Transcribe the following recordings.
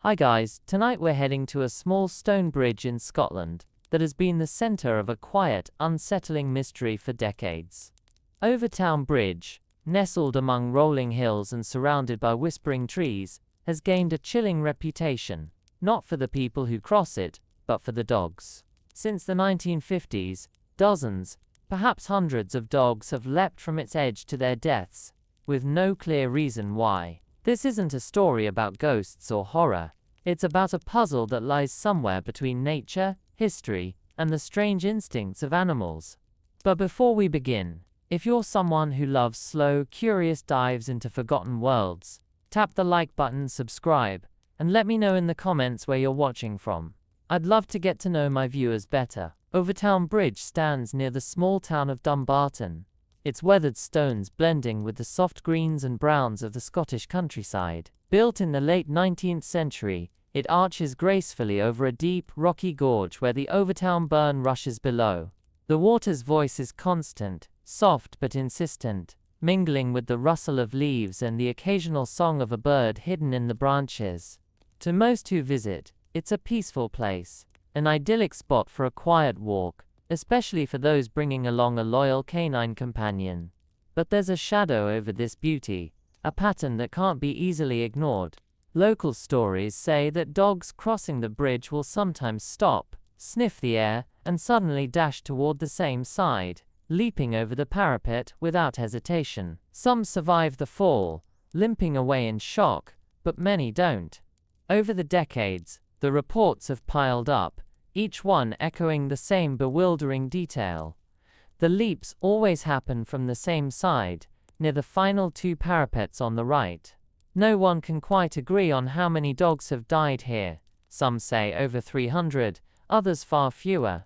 Hi guys, tonight we're heading to a small stone bridge in Scotland that has been the center of a quiet, unsettling mystery for decades. Overtoun Bridge, nestled among rolling hills and surrounded by whispering trees, has gained a chilling reputation, not for the people who cross it, but for the dogs. Since the 1950s, dozens, perhaps hundreds of dogs have leapt from its edge to their deaths, with no clear reason why. This isn't a story about ghosts or horror. It's about a puzzle that lies somewhere between nature, history, and the strange instincts of animals. But before we begin, if you're someone who loves slow, curious dives into forgotten worlds, tap the like button, subscribe, and let me know in the comments where you're watching from. I'd love to get to know my viewers better. Overtoun Bridge stands near the small town of Dumbarton, its weathered stones blending with the soft greens and browns of the Scottish countryside. Built in the late 19th century, it arches gracefully over a deep, rocky gorge where the Overtoun burn rushes below. The water's voice is constant, soft but insistent, mingling with the rustle of leaves and the occasional song of a bird hidden in the branches. To most who visit, it's a peaceful place, an idyllic spot for a quiet walk, especially for those bringing along a loyal canine companion. But there's a shadow over this beauty, a pattern that can't be easily ignored. Local stories say that dogs crossing the bridge will sometimes stop, sniff the air, and suddenly dash toward the same side, leaping over the parapet without hesitation. Some survive the fall, limping away in shock, but many don't. Over the decades, the reports have piled up, each one echoing the same bewildering detail. The leaps always happen from the same side, near the final two parapets on the right. No one can quite agree on how many dogs have died here. Some say over 300, others far fewer.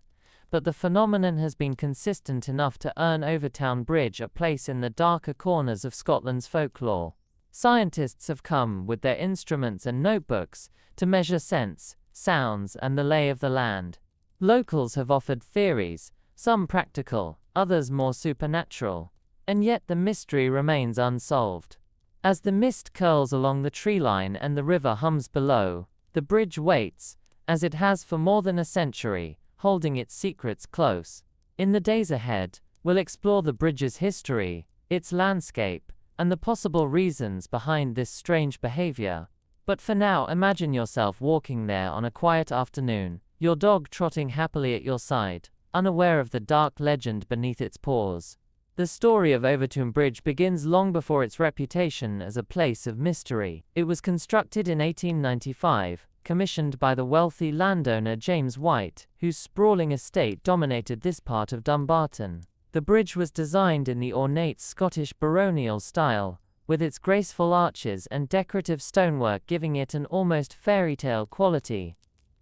But the phenomenon has been consistent enough to earn Overtoun Bridge a place in the darker corners of Scotland's folklore. Scientists have come with their instruments and notebooks to measure scents, sounds, and the lay of the land. Locals have offered theories, some practical, others more supernatural. And yet the mystery remains unsolved. As the mist curls along the treeline and the river hums below, the bridge waits, as it has for more than a century, holding its secrets close. In the days ahead, we'll explore the bridge's history, its landscape, and the possible reasons behind this strange behavior. But for now, imagine yourself walking there on a quiet afternoon, your dog trotting happily at your side, unaware of the dark legend beneath its paws. The story of Overtoun Bridge begins long before its reputation as a place of mystery. It was constructed in 1895, commissioned by the wealthy landowner James White, whose sprawling estate dominated this part of Dumbarton. The bridge was designed in the ornate Scottish baronial style, with its graceful arches and decorative stonework giving it an almost fairy tale quality.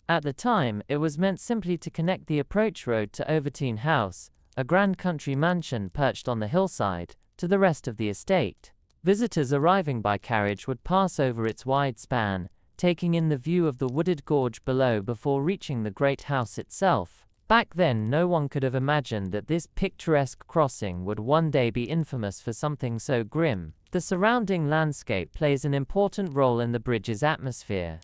At the time, it was meant simply to connect the approach road to Overtoun House, a grand country mansion perched on the hillside, to the rest of the estate. Visitors arriving by carriage would pass over its wide span, taking in the view of the wooded gorge below before reaching the great house itself. Back then, no one could have imagined that this picturesque crossing would one day be infamous for something so grim. The surrounding landscape plays an important role in the bridge's atmosphere.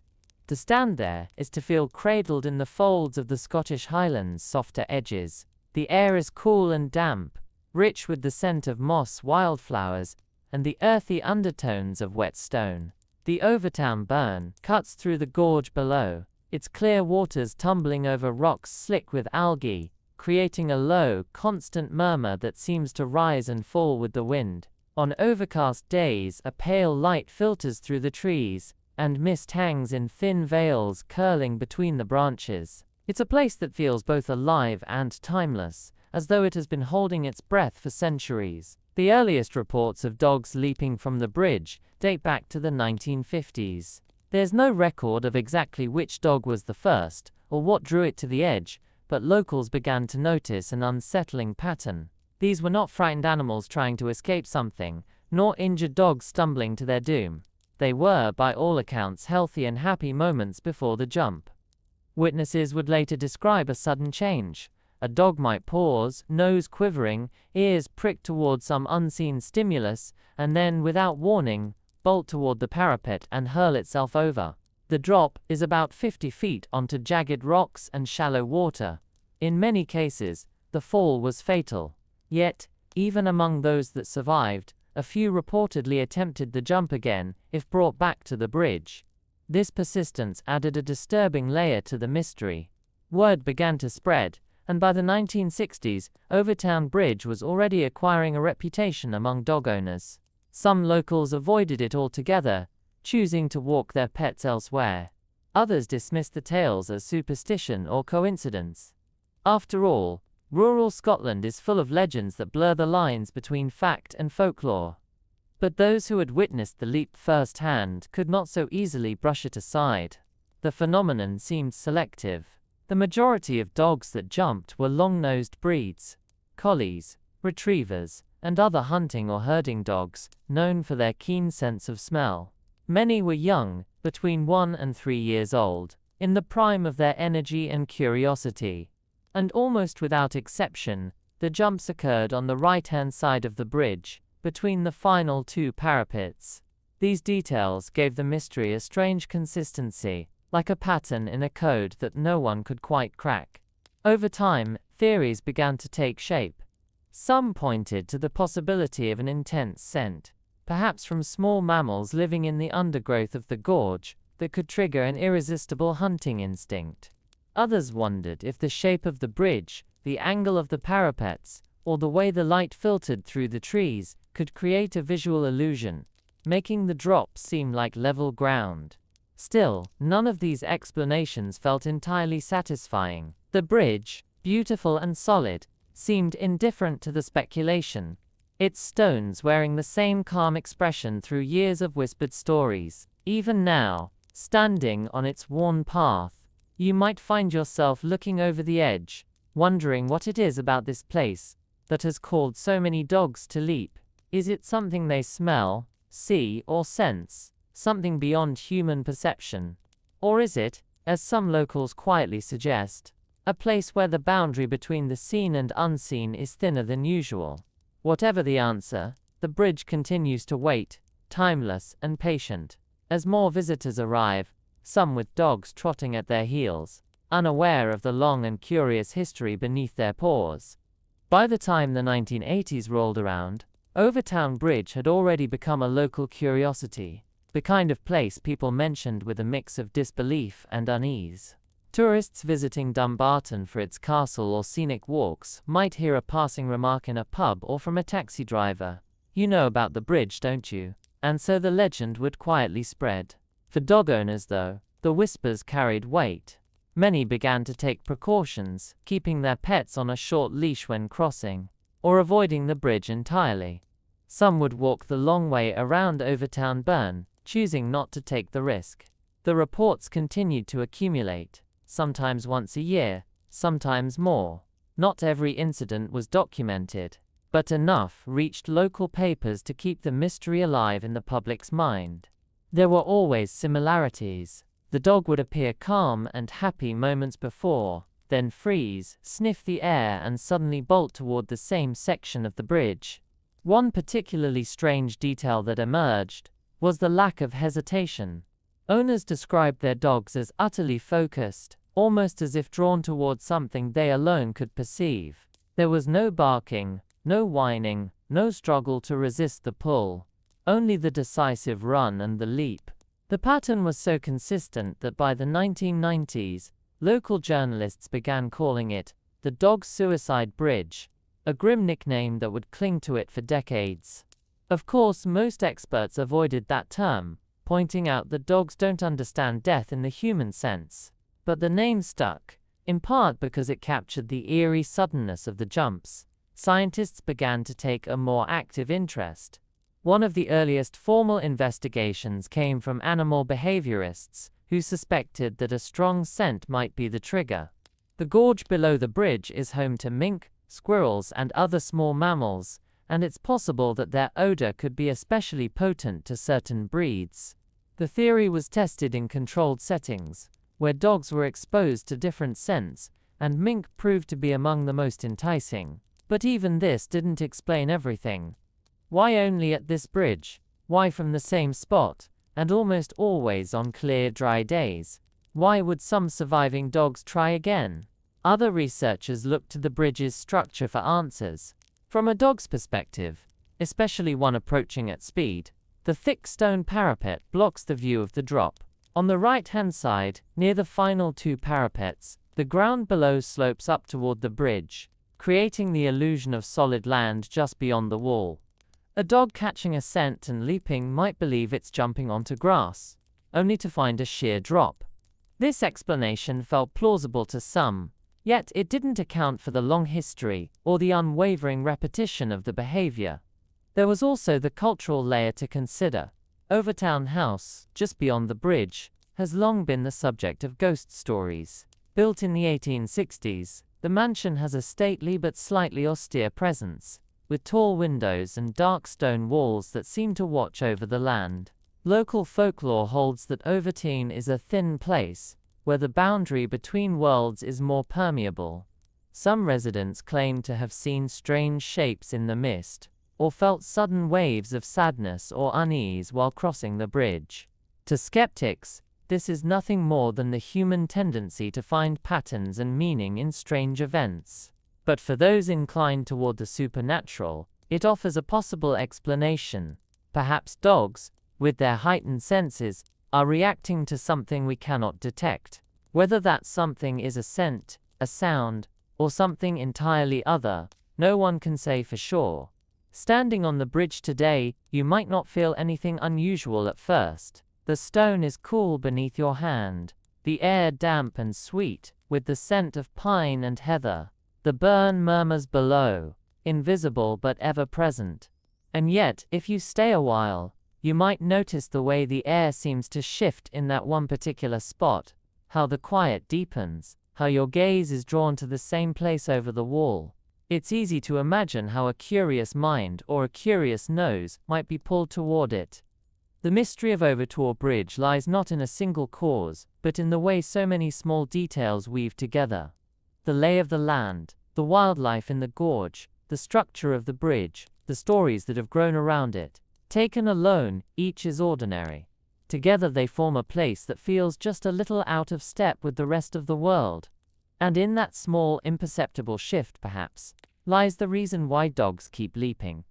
To stand there is to feel cradled in the folds of the Scottish Highlands' softer edges. The air is cool and damp, rich with the scent of moss, wildflowers, and the earthy undertones of wet stone. The Overtoun burn cuts through the gorge below, its clear waters tumbling over rocks slick with algae, creating a low, constant murmur that seems to rise and fall with the wind. On overcast days, a pale light filters through the trees, and mist hangs in thin veils curling between the branches. It's a place that feels both alive and timeless, as though it has been holding its breath for centuries. The earliest reports of dogs leaping from the bridge date back to the 1950s. There's no record of exactly which dog was the first, or what drew it to the edge, but locals began to notice an unsettling pattern. These were not frightened animals trying to escape something, nor injured dogs stumbling to their doom. They were, by all accounts, healthy and happy moments before the jump. Witnesses would later describe a sudden change. A dog might pause, nose quivering, ears pricked toward some unseen stimulus, and then, without warning, bolt toward the parapet and hurl itself over. The drop is about 50 feet onto jagged rocks and shallow water. In many cases, the fall was fatal. Yet, even among those that survived, a few reportedly attempted the jump again, if brought back to the bridge. This persistence added a disturbing layer to the mystery. Word began to spread, and by the 1960s, Overtoun Bridge was already acquiring a reputation among dog owners. Some locals avoided it altogether, choosing to walk their pets elsewhere. Others dismissed the tales as superstition or coincidence. After all, rural Scotland is full of legends that blur the lines between fact and folklore. But those who had witnessed the leap firsthand could not so easily brush it aside. The phenomenon seemed selective. The majority of dogs that jumped were long-nosed breeds, collies, retrievers, and other hunting or herding dogs, known for their keen sense of smell. Many were young, between 1 and 3 years old, in the prime of their energy and curiosity. And almost without exception, the jumps occurred on the right-hand side of the bridge, between the final 2 parapets. These details gave the mystery a strange consistency, like a pattern in a code that no one could quite crack. Over time, theories began to take shape. Some pointed to the possibility of an intense scent, perhaps from small mammals living in the undergrowth of the gorge, that could trigger an irresistible hunting instinct. Others wondered if the shape of the bridge, the angle of the parapets, or the way the light filtered through the trees, could create a visual illusion, making the drop seem like level ground. Still, none of these explanations felt entirely satisfying. The bridge, beautiful and solid, seemed indifferent to the speculation, its stones wearing the same calm expression through years of whispered stories. Even now, standing on its worn path, you might find yourself looking over the edge, wondering what it is about this place that has called so many dogs to leap. Is it something they smell, see, or sense? Something beyond human perception? Or is it, as some locals quietly suggest, a place where the boundary between the seen and unseen is thinner than usual? Whatever the answer, the bridge continues to wait, timeless and patient. As more visitors arrive, some with dogs trotting at their heels, unaware of the long and curious history beneath their paws. By the time the 1980s rolled around, Overtoun Bridge had already become a local curiosity, the kind of place people mentioned with a mix of disbelief and unease. Tourists visiting Dumbarton for its castle or scenic walks might hear a passing remark in a pub or from a taxi driver. "You know about the bridge, don't you?" And so the legend would quietly spread. For dog owners, though, the whispers carried weight. Many began to take precautions, keeping their pets on a short leash when crossing, or avoiding the bridge entirely. Some would walk the long way around Overtoun Burn, choosing not to take the risk. The reports continued to accumulate, sometimes once a year, sometimes more. Not every incident was documented, but enough reached local papers to keep the mystery alive in the public's mind. There were always similarities. The dog would appear calm and happy moments before, then freeze, sniff the air, and suddenly bolt toward the same section of the bridge. One particularly strange detail that emerged was the lack of hesitation. Owners described their dogs as utterly focused, almost as if drawn towards something they alone could perceive. There was no barking, no whining, no struggle to resist the pull, only the decisive run and the leap. The pattern was so consistent that by the 1990s, local journalists began calling it the Dog Suicide Bridge, a grim nickname that would cling to it for decades. Of course, most experts avoided that term, pointing out that dogs don't understand death in the human sense. But the name stuck, in part because it captured the eerie suddenness of the jumps. Scientists began to take a more active interest. One of the earliest formal investigations came from animal behaviorists, who suspected that a strong scent might be the trigger. The gorge below the bridge is home to mink, squirrels, and other small mammals, and it's possible that their odor could be especially potent to certain breeds. The theory was tested in controlled settings, where dogs were exposed to different scents, and mink proved to be among the most enticing. But even this didn't explain everything. Why only at this bridge? Why from the same spot? and almost always on clear, dry days. Why would some surviving dogs try again? Other researchers looked to the bridge's structure for answers. From a dog's perspective, especially one approaching at speed, the thick stone parapet blocks the view of the drop. On the right-hand side, near the final two parapets, the ground below slopes up toward the bridge, creating the illusion of solid land just beyond the wall. A dog catching a scent and leaping might believe it's jumping onto grass, only to find a sheer drop. This explanation felt plausible to some, yet it didn't account for the long history or the unwavering repetition of the behavior. There was also the cultural layer to consider. Overtoun House, just beyond the bridge, has long been the subject of ghost stories. Built in the 1860s, the mansion has a stately but slightly austere presence, with tall windows and dark stone walls that seem to watch over the land. Local folklore holds that Overtoun is a thin place, where the boundary between worlds is more permeable. Some residents claim to have seen strange shapes in the mist, or felt sudden waves of sadness or unease while crossing the bridge. To skeptics, this is nothing more than the human tendency to find patterns and meaning in strange events. But for those inclined toward the supernatural, it offers a possible explanation. Perhaps dogs, with their heightened senses, are reacting to something we cannot detect. Whether that something is a scent, a sound, or something entirely other, no one can say for sure. Standing on the bridge today, you might not feel anything unusual at first. The stone is cool beneath your hand, the air damp and sweet, with the scent of pine and heather. The burn murmurs below, invisible but ever present. And yet, if you stay a while, you might notice the way the air seems to shift in that one particular spot, how the quiet deepens, how your gaze is drawn to the same place over the wall. It's easy to imagine how a curious mind or a curious nose might be pulled toward it. The mystery of Overtoun Bridge lies not in a single cause, but in the way so many small details weave together. The lay of the land, the wildlife in the gorge, the structure of the bridge, the stories that have grown around it. Taken alone, each is ordinary. Together they form a place that feels just a little out of step with the rest of the world. And in that small, imperceptible shift, perhaps, lies the reason why dogs keep leaping.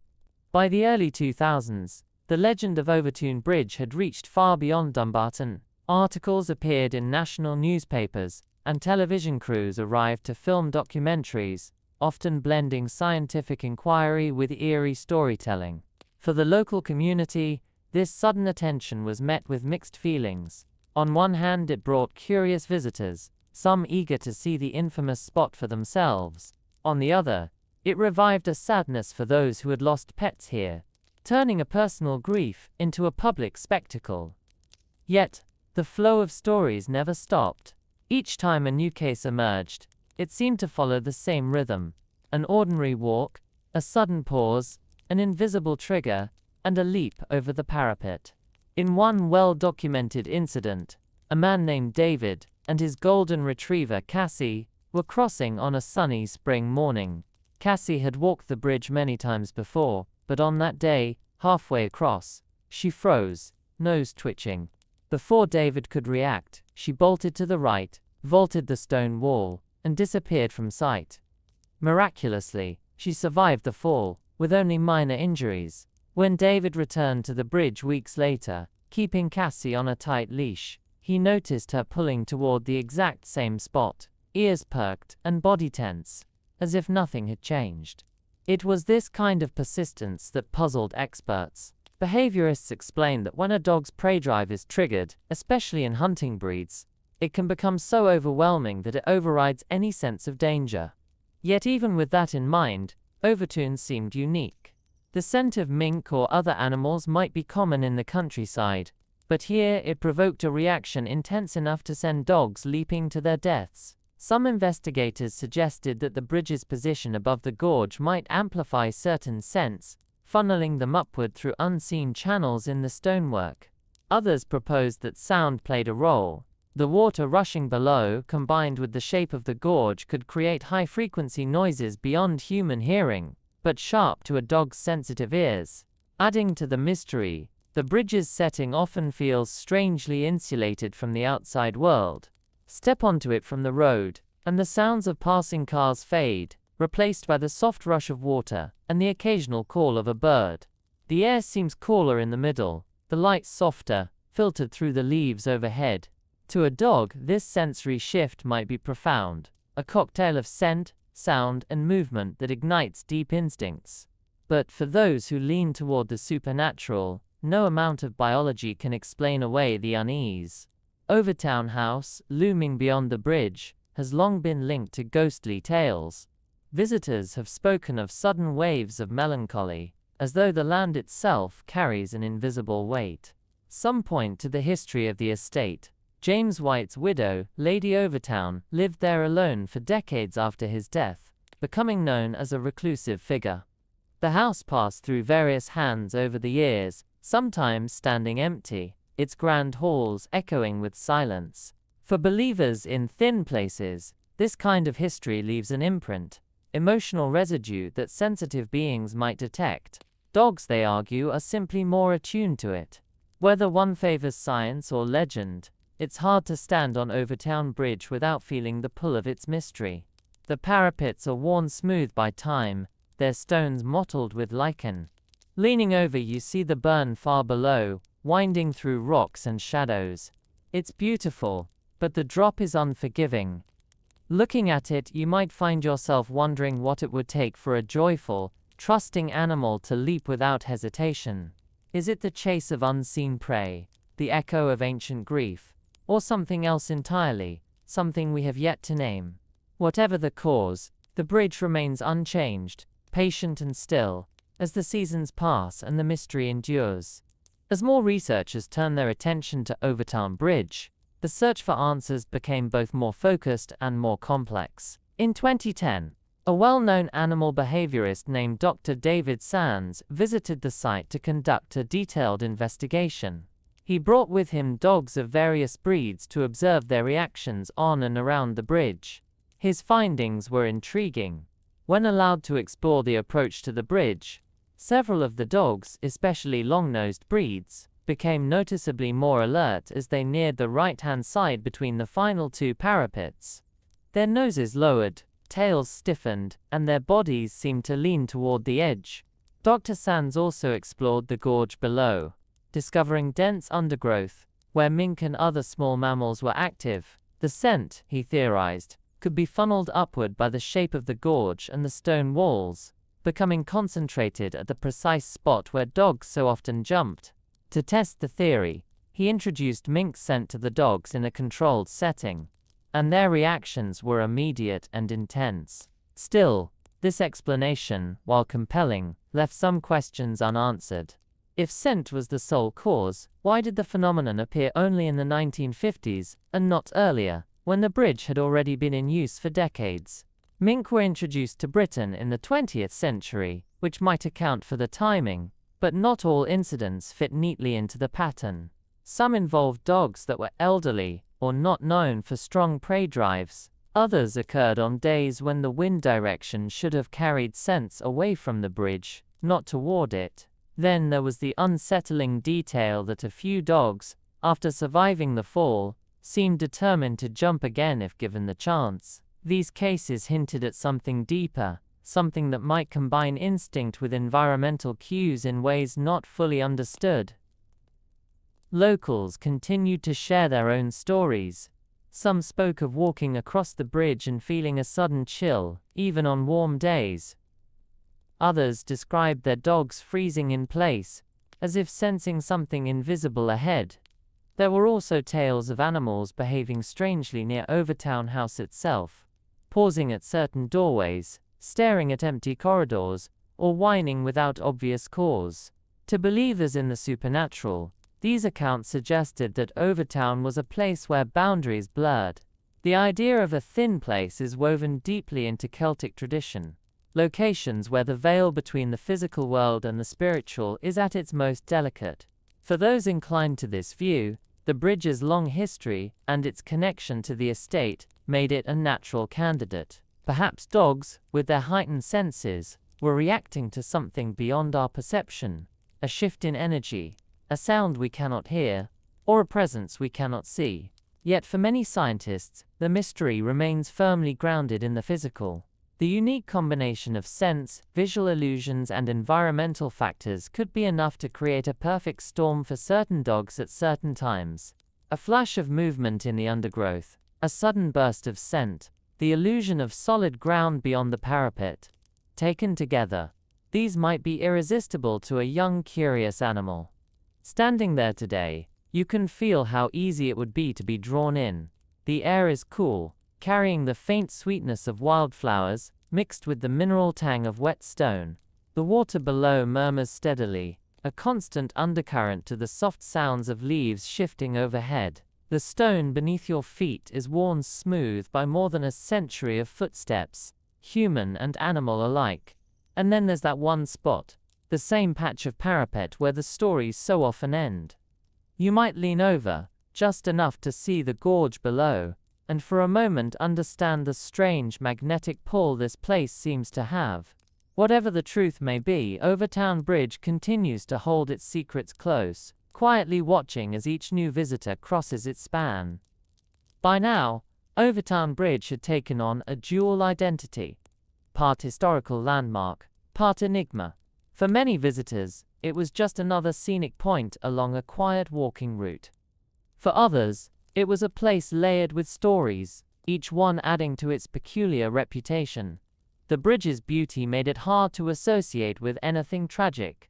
By the early 2000s, the legend of Overtoun Bridge had reached far beyond Dumbarton. Articles appeared in national newspapers, and television crews arrived to film documentaries, often blending scientific inquiry with eerie storytelling. For the local community, this sudden attention was met with mixed feelings. On one hand, it brought curious visitors, some eager to see the infamous spot for themselves. On the other, it revived a sadness for those who had lost pets here, turning a personal grief into a public spectacle. Yet, the flow of stories never stopped. Each time a new case emerged, it seemed to follow the same rhythm: an ordinary walk, a sudden pause, an invisible trigger, and a leap over the parapet. In one well-documented incident, a man named David and his golden retriever Cassie were crossing on a sunny spring morning. Cassie had walked the bridge many times before, but on that day, halfway across, she froze, nose twitching. Before David could react, she bolted to the right, vaulted the stone wall, and disappeared from sight. Miraculously, she survived the fall, with only minor injuries. When David returned to the bridge weeks later, keeping Cassie on a tight leash, he noticed her pulling toward the exact same spot, ears perked and body tense, as if nothing had changed. It was this kind of persistence that puzzled experts. Behaviorists explain that when a dog's prey drive is triggered, especially in hunting breeds, it can become so overwhelming that it overrides any sense of danger. Yet even with that in mind, Overtoun seemed unique. The scent of mink or other animals might be common in the countryside, but here it provoked a reaction intense enough to send dogs leaping to their deaths. Some investigators suggested that the bridge's position above the gorge might amplify certain scents, funneling them upward through unseen channels in the stonework. Others proposed that sound played a role. The water rushing below, combined with the shape of the gorge, could create high-frequency noises beyond human hearing, but sharp to a dog's sensitive ears. Adding to the mystery, The bridge's setting often feels strangely insulated from the outside world. Step onto it from the road, and the sounds of passing cars fade, replaced by the soft rush of water and the occasional call of a bird. The air seems cooler in the middle, the light softer, filtered through the leaves overhead. To a dog, this sensory shift might be profound, a cocktail of scent, sound, and movement that ignites deep instincts. But for those who lean toward the supernatural, no amount of biology can explain away the unease. Overtoun House, looming beyond the bridge, has long been linked to ghostly tales. Visitors have spoken of sudden waves of melancholy, as though the land itself carries an invisible weight. Some point to the history of the estate. James White's widow, Lady Overtoun, lived there alone for decades after his death, becoming known as a reclusive figure. The house passed through various hands over the years, sometimes standing empty, its grand halls echoing with silence. For believers in thin places, this kind of history leaves an imprint, emotional residue that sensitive beings might detect. Dogs, they argue, are simply more attuned to it. Whether one favors science or legend, it's hard to stand on Overtoun Bridge without feeling the pull of its mystery. The parapets are worn smooth by time, their stones mottled with lichen. Leaning over, you see the burn far below, winding through rocks and shadows. It's beautiful, but the drop is unforgiving. Looking at it, you might find yourself wondering what it would take for a joyful, trusting animal to leap without hesitation. Is it the chase of unseen prey, the echo of ancient grief, or something else entirely, something we have yet to name? Whatever the cause, the bridge remains unchanged, patient and still, as the seasons pass and the mystery endures. As more researchers turned their attention to Overtoun Bridge, the search for answers became both more focused and more complex. In 2010, a well-known animal behaviorist named Dr. David Sands visited the site to conduct a detailed investigation. He brought with him dogs of various breeds to observe their reactions on and around the bridge. His findings were intriguing. When allowed to explore the approach to the bridge, several of the dogs, especially long-nosed breeds, became noticeably more alert as they neared the right-hand side between the final two parapets. Their noses lowered, tails stiffened, and their bodies seemed to lean toward the edge. Dr. Sands also explored the gorge below, discovering dense undergrowth, where mink and other small mammals were active. The scent, he theorized, could be funneled upward by the shape of the gorge and the stone walls, becoming concentrated at the precise spot where dogs so often jumped. To test the theory, he introduced mink scent to the dogs in a controlled setting, and their reactions were immediate and intense. Still, this explanation, while compelling, left some questions unanswered. If scent was the sole cause, why did the phenomenon appear only in the 1950s, and not earlier, when the bridge had already been in use for decades? Mink were introduced to Britain in the 20th century, which might account for the timing, but not all incidents fit neatly into the pattern. Some involved dogs that were elderly, or not known for strong prey drives. Others occurred on days when the wind direction should have carried scents away from the bridge, not toward it. Then there was the unsettling detail that a few dogs, after surviving the fall, seemed determined to jump again if given the chance. These cases hinted at something deeper, something that might combine instinct with environmental cues in ways not fully understood. Locals continued to share their own stories. Some spoke of walking across the bridge and feeling a sudden chill, even on warm days. Others described their dogs freezing in place, as if sensing something invisible ahead. There were also tales of animals behaving strangely near Overtoun House itself, pausing at certain doorways, staring at empty corridors, or whining without obvious cause. To believers in the supernatural, these accounts suggested that Overtoun was a place where boundaries blurred. The idea of a thin place is woven deeply into Celtic tradition, locations where the veil between the physical world and the spiritual is at its most delicate. For those inclined to this view, the bridge's long history and its connection to the estate made it a natural candidate. Perhaps dogs, with their heightened senses, were reacting to something beyond our perception, a shift in energy, a sound we cannot hear, or a presence we cannot see. Yet for many scientists, the mystery remains firmly grounded in the physical. The unique combination of sense, visual illusions, and environmental factors could be enough to create a perfect storm for certain dogs at certain times. A flash of movement in the undergrowth, a sudden burst of scent, the illusion of solid ground beyond the parapet. Taken together, these might be irresistible to a young, curious animal. Standing there today, you can feel how easy it would be to be drawn in. The air is cool, carrying the faint sweetness of wildflowers, mixed with the mineral tang of wet stone. The water below murmurs steadily, a constant undercurrent to the soft sounds of leaves shifting overhead. The stone beneath your feet is worn smooth by more than a century of footsteps, human and animal alike. And then there's that one spot, the same patch of parapet where the stories so often end. You might lean over, just enough to see the gorge below, and for a moment understand the strange magnetic pull this place seems to have. Whatever the truth may be, Overtoun Bridge continues to hold its secrets close, quietly watching as each new visitor crosses its span. By now, Overtoun Bridge had taken on a dual identity. Part historical landmark, part enigma. For many visitors, it was just another scenic point along a quiet walking route. For others, it was a place layered with stories, each one adding to its peculiar reputation. The bridge's beauty made it hard to associate with anything tragic.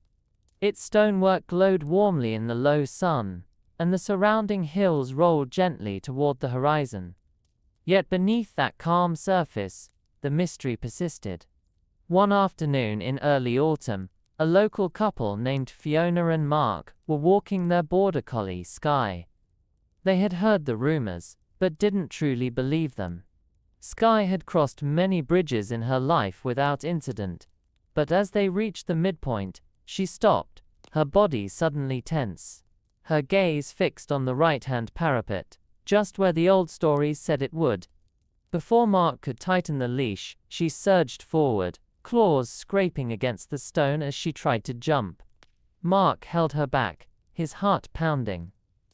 Its stonework glowed warmly in the low sun, and the surrounding hills rolled gently toward the horizon. Yet beneath that calm surface, the mystery persisted. One afternoon in early autumn, a local couple named Fiona and Mark were walking their border collie, Sky. They had heard the rumors, but didn't truly believe them. Sky had crossed many bridges in her life without incident, but as they reached the midpoint, she stopped, her body suddenly tense. Her gaze fixed on the right-hand parapet, just where the old stories said it would. Before Mark could tighten the leash, she surged forward, claws scraping against the stone as she tried to jump. Mark held her back, his heart pounding.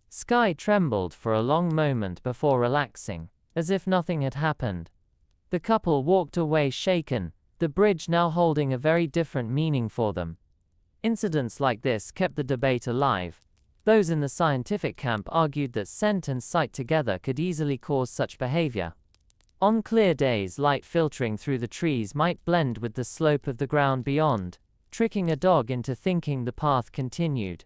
Sky trembled for a long moment before relaxing, as if nothing had happened. The couple walked away shaken, the bridge now holding a very different meaning for them. Incidents like this kept the debate alive. Those in the scientific camp argued that scent and sight together could easily cause such behavior. On clear days, light filtering through the trees might blend with the slope of the ground beyond, tricking a dog into thinking the path continued.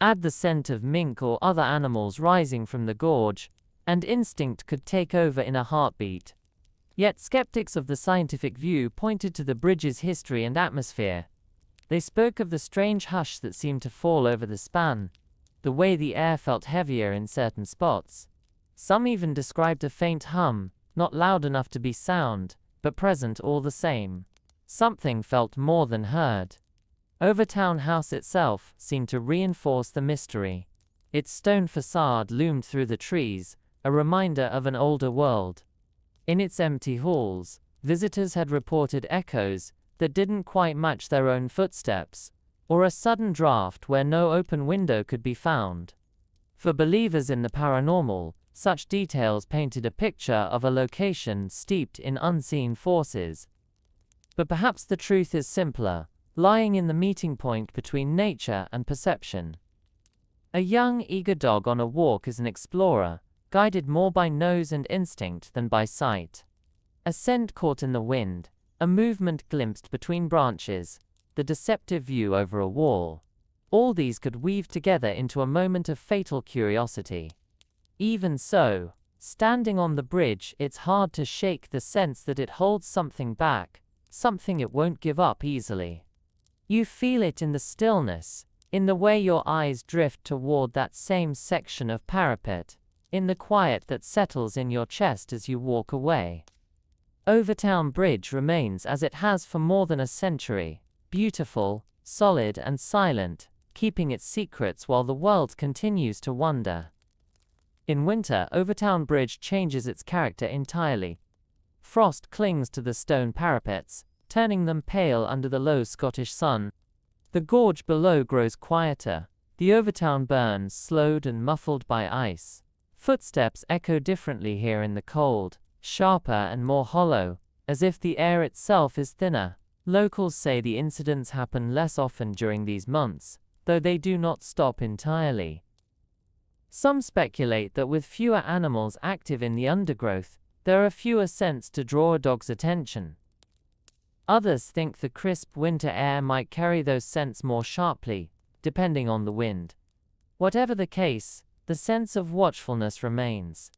Add the scent of mink or other animals rising from the gorge, and instinct could take over in a heartbeat. Yet skeptics of the scientific view pointed to the bridge's history and atmosphere. They spoke of the strange hush that seemed to fall over the span, the way the air felt heavier in certain spots. Some even described a faint hum, not loud enough to be sound, but present all the same. Something felt more than heard. Overtoun House itself seemed to reinforce the mystery. Its stone facade loomed through the trees, a reminder of an older world. In its empty halls, visitors had reported echoes that didn't quite match their own footsteps, or a sudden draft where no open window could be found. For believers in the paranormal, such details painted a picture of a location steeped in unseen forces. But perhaps the truth is simpler, lying in the meeting point between nature and perception. A young, eager dog on a walk is an explorer, guided more by nose and instinct than by sight. A scent caught in the wind, a movement glimpsed between branches, the deceptive view over a wall. All these could weave together into a moment of fatal curiosity. Even so, standing on the bridge, it's hard to shake the sense that it holds something back, something it won't give up easily. You feel it in the stillness, in the way your eyes drift toward that same section of parapet, in the quiet that settles in your chest as you walk away. Overtoun Bridge remains as it has for more than a century, beautiful, solid and silent, keeping its secrets while the world continues to wonder. In winter, Overtoun Bridge changes its character entirely. Frost clings to the stone parapets, turning them pale under the low Scottish sun. The gorge below grows quieter, The Overtoun burn, slowed and muffled by ice. Footsteps echo differently here in the cold, sharper and more hollow, as if the air itself is thinner. Locals say the incidents happen less often during these months, though they do not stop entirely. Some speculate that with fewer animals active in the undergrowth, there are fewer scents to draw a dog's attention. Others think the crisp winter air might carry those scents more sharply, depending on the wind. Whatever the case, the sense of watchfulness remains.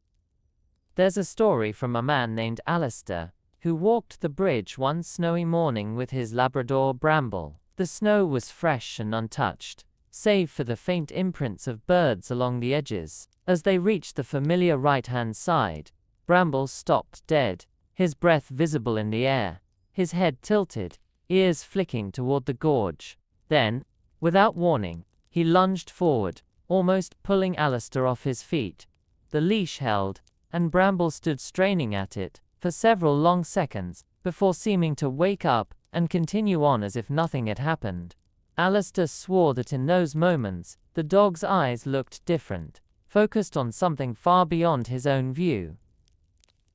There's a story from a man named Alistair, who walked the bridge one snowy morning with his Labrador Bramble. The snow was fresh and untouched, save for the faint imprints of birds along the edges. As they reached the familiar right-hand side, Bramble stopped dead, his breath visible in the air, his head tilted, ears flicking toward the gorge. Then, without warning, he lunged forward, almost pulling Alistair off his feet. The leash held, and Bramble stood straining at it for several long seconds, before seeming to wake up and continue on as if nothing had happened. Alistair swore that in those moments, the dog's eyes looked different, focused on something far beyond his own view.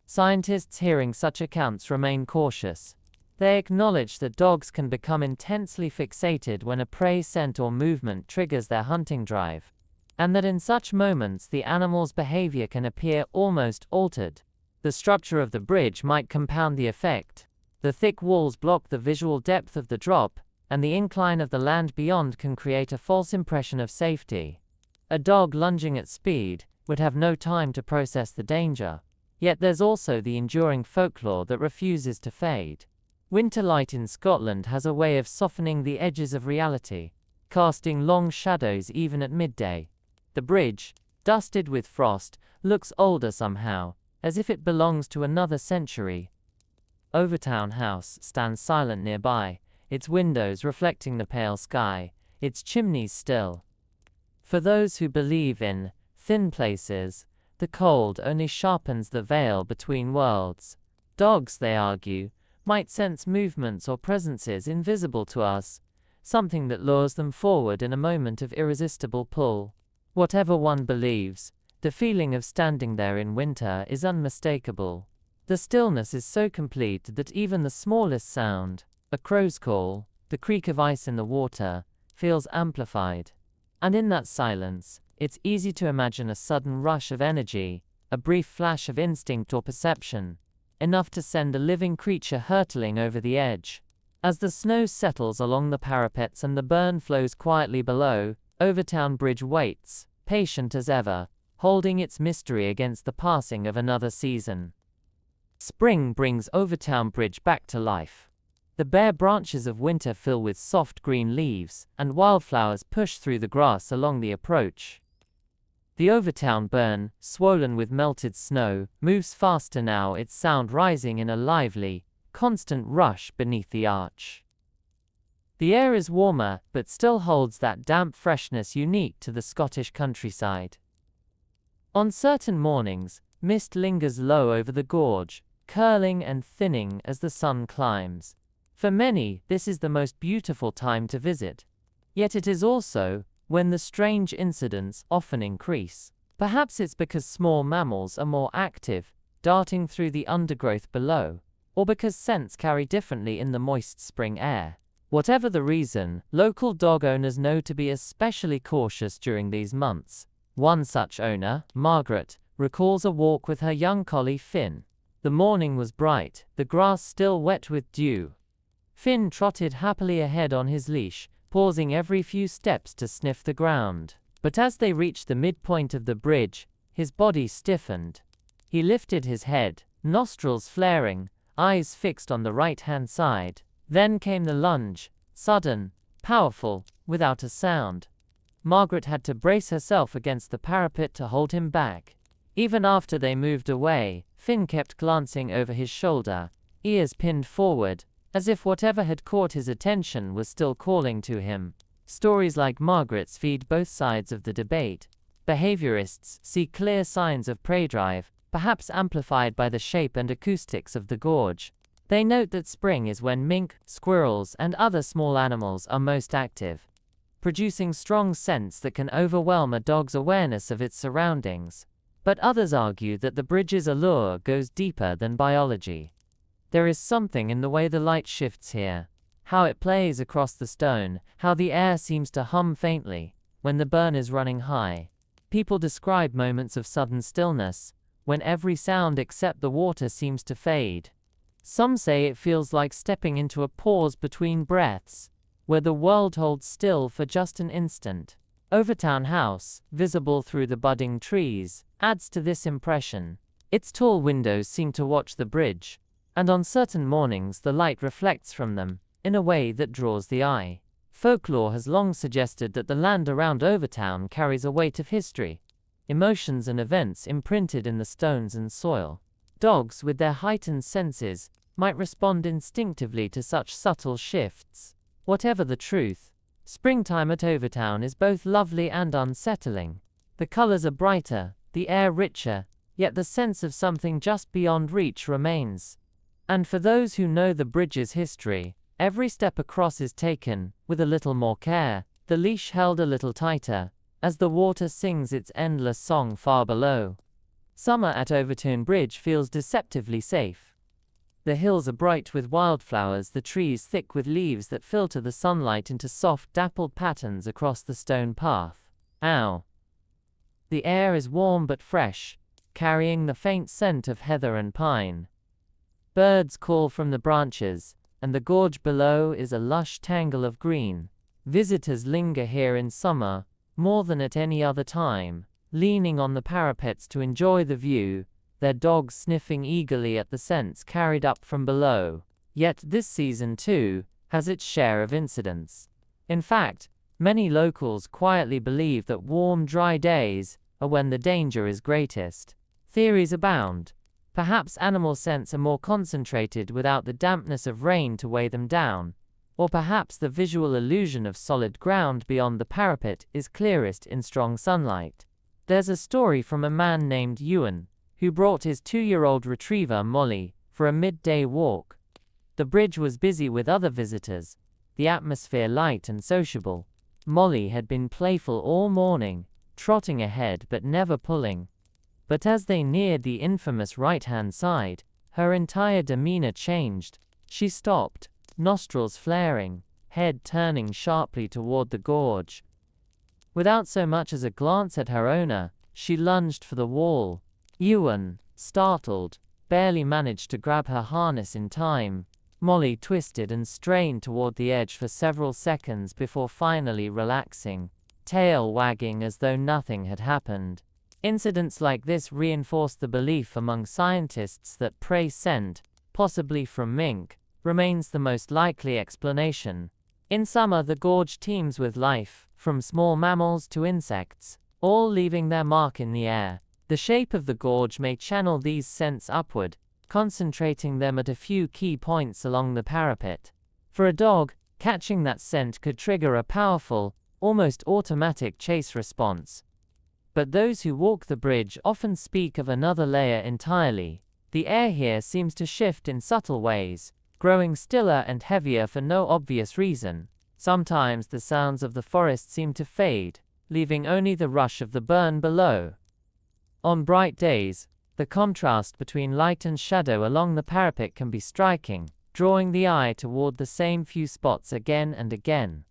Scientists hearing such accounts remain cautious. They acknowledge that dogs can become intensely fixated when a prey scent or movement triggers their hunting drive, and that in such moments the animal's behavior can appear almost altered. The structure of the bridge might compound the effect. The thick walls block the visual depth of the drop, and the incline of the land beyond can create a false impression of safety. A dog lunging at speed would have no time to process the danger. Yet there's also the enduring folklore that refuses to fade. Winter light in Scotland has a way of softening the edges of reality, casting long shadows even at midday. The bridge, dusted with frost, looks older somehow, as if it belongs to another century. Overtoun House stands silent nearby, its windows reflecting the pale sky, its chimneys still. For those who believe in thin places, the cold only sharpens the veil between worlds. Dogs, they argue, might sense movements or presences invisible to us, something that lures them forward in a moment of irresistible pull. Whatever one believes, the feeling of standing there in winter is unmistakable. The stillness is so complete that even the smallest sound, a crow's call, the creak of ice in the water, feels amplified. And in that silence, it's easy to imagine a sudden rush of energy, a brief flash of instinct or perception, enough to send a living creature hurtling over the edge. As the snow settles along the parapets and the burn flows quietly below, Overtoun Bridge waits, patient as ever, holding its mystery against the passing of another season. Spring brings Overtoun Bridge back to life. The bare branches of winter fill with soft green leaves, and wildflowers push through the grass along the approach. The Overtoun burn, swollen with melted snow, moves faster now, its sound rising in a lively, constant rush beneath the arch. The air is warmer, but still holds that damp freshness unique to the Scottish countryside. On certain mornings, mist lingers low over the gorge, curling and thinning as the sun climbs. For many, this is the most beautiful time to visit. Yet it is also when the strange incidents often increase. Perhaps it's because small mammals are more active, darting through the undergrowth below, or because scents carry differently in the moist spring air. Whatever the reason, local dog owners know to be especially cautious during these months. One such owner, Margaret, recalls a walk with her young collie Finn. The morning was bright, the grass still wet with dew. Finn trotted happily ahead on his leash, pausing every few steps to sniff the ground. But as they reached the midpoint of the bridge, his body stiffened. He lifted his head, nostrils flaring, eyes fixed on the right-hand side. Then came the lunge, sudden, powerful, without a sound. Margaret had to brace herself against the parapet to hold him back. Even after they moved away, Finn kept glancing over his shoulder, ears pinned forward, as if whatever had caught his attention was still calling to him. Stories like Margaret's feed both sides of the debate. Behaviorists see clear signs of prey drive, perhaps amplified by the shape and acoustics of the gorge. They note that spring is when mink, squirrels, and other small animals are most active. producing strong scents that can overwhelm a dog's awareness of its surroundings. But others argue that the bridge's allure goes deeper than biology. There is something in the way the light shifts here, how it plays across the stone, how the air seems to hum faintly when the burn is running high. People describe moments of sudden stillness, when every sound except the water seems to fade. Some say it feels like stepping into a pause between breaths, where the world holds still for just an instant. Overtoun House, visible through the budding trees, adds to this impression. Its tall windows seem to watch the bridge, and on certain mornings the light reflects from them, in a way that draws the eye. Folklore has long suggested that the land around Overtoun carries a weight of history, emotions and events imprinted in the stones and soil. Dogs, with their heightened senses, might respond instinctively to such subtle shifts. Whatever the truth, springtime at Overtoun is both lovely and unsettling. The colors are brighter, the air richer, yet the sense of something just beyond reach remains. And for those who know the bridge's history, every step across is taken with a little more care, the leash held a little tighter, as the water sings its endless song far below. Summer at Overtoun Bridge feels deceptively safe. The hills are bright with wildflowers, the trees thick with leaves that filter the sunlight into soft, dappled patterns across the stone path. Ow! The air is warm but fresh, carrying the faint scent of heather and pine. Birds call from the branches, and the gorge below is a lush tangle of green. Visitors linger here in summer, more than at any other time, leaning on the parapets to enjoy the view, their dogs sniffing eagerly at the scents carried up from below. Yet this season, too, has its share of incidents. In fact, many locals quietly believe that warm, dry days are when the danger is greatest. Theories abound. Perhaps animal scents are more concentrated without the dampness of rain to weigh them down, or perhaps the visual illusion of solid ground beyond the parapet is clearest in strong sunlight. There's a story from a man named Ewan, who brought his 2-year-old retriever Molly for a midday walk. The bridge was busy with other visitors, the atmosphere light and sociable. Molly had been playful all morning, trotting ahead but never pulling. But as they neared the infamous right-hand side, her entire demeanor changed. She stopped, nostrils flaring, head turning sharply toward the gorge. Without so much as a glance at her owner, she lunged for the wall. Ewan, startled, barely managed to grab her harness in time. Molly twisted and strained toward the edge for several seconds before finally relaxing, tail wagging as though nothing had happened. Incidents like this reinforce the belief among scientists that prey scent, possibly from mink, remains the most likely explanation. In summer, the gorge teems with life, from small mammals to insects, all leaving their mark in the air. The shape of the gorge may channel these scents upward, concentrating them at a few key points along the parapet. For a dog, catching that scent could trigger a powerful, almost automatic chase response. But those who walk the bridge often speak of another layer entirely. The air here seems to shift in subtle ways, growing stiller and heavier for no obvious reason. Sometimes the sounds of the forest seem to fade, leaving only the rush of the burn below. On bright days, the contrast between light and shadow along the parapet can be striking, drawing the eye toward the same few spots again and again.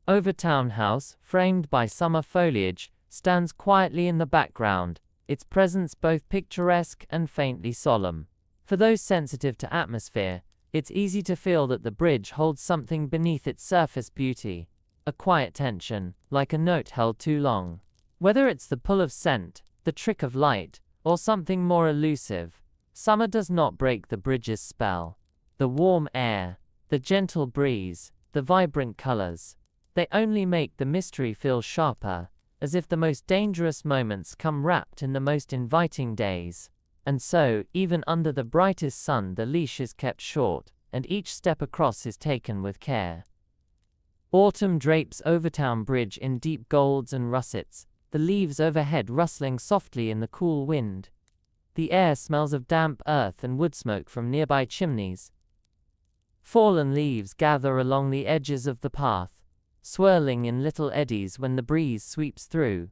Overtoun House, framed by summer foliage, stands quietly in the background, its presence both picturesque and faintly solemn. For those sensitive to atmosphere, it's easy to feel that the bridge holds something beneath its surface beauty, a quiet tension, like a note held too long. Whether it's the pull of scent, the trick of light, or something more elusive, summer does not break the bridge's spell. The warm air, the gentle breeze, the vibrant colors, they only make the mystery feel sharper, as if the most dangerous moments come wrapped in the most inviting days. And so, even under the brightest sun, the leash is kept short, and each step across is taken with care. Autumn drapes Overtoun Bridge in deep golds and russets, the leaves overhead rustling softly in the cool wind. The air smells of damp earth and wood smoke from nearby chimneys. Fallen leaves gather along the edges of the path, swirling in little eddies when the breeze sweeps through.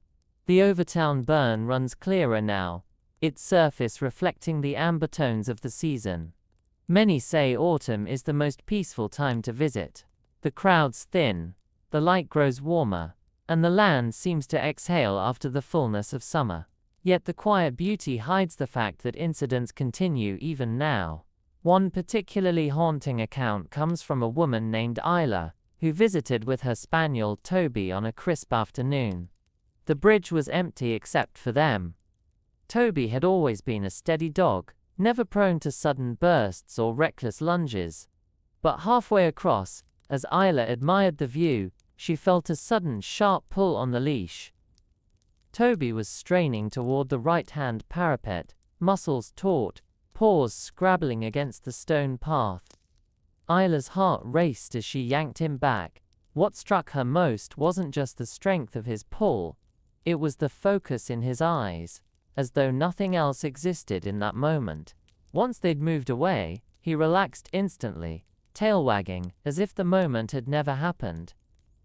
The Overtoun burn runs clearer now, its surface reflecting the amber tones of the season. Many say autumn is the most peaceful time to visit. The crowds thin, the light grows warmer, and the land seems to exhale after the fullness of summer. Yet the quiet beauty hides the fact that incidents continue even now. One particularly haunting account comes from a woman named Isla, who visited with her spaniel Toby on a crisp afternoon. The bridge was empty except for them. Toby had always been a steady dog, never prone to sudden bursts or reckless lunges. But halfway across, as Isla admired the view, she felt a sudden sharp pull on the leash. Toby was straining toward the right-hand parapet, muscles taut, paws scrabbling against the stone path. Isla's heart raced as she yanked him back. What struck her most wasn't just the strength of his pull, it was the focus in his eyes, as though nothing else existed in that moment. Once they'd moved away, he relaxed instantly, tail wagging, as if the moment had never happened.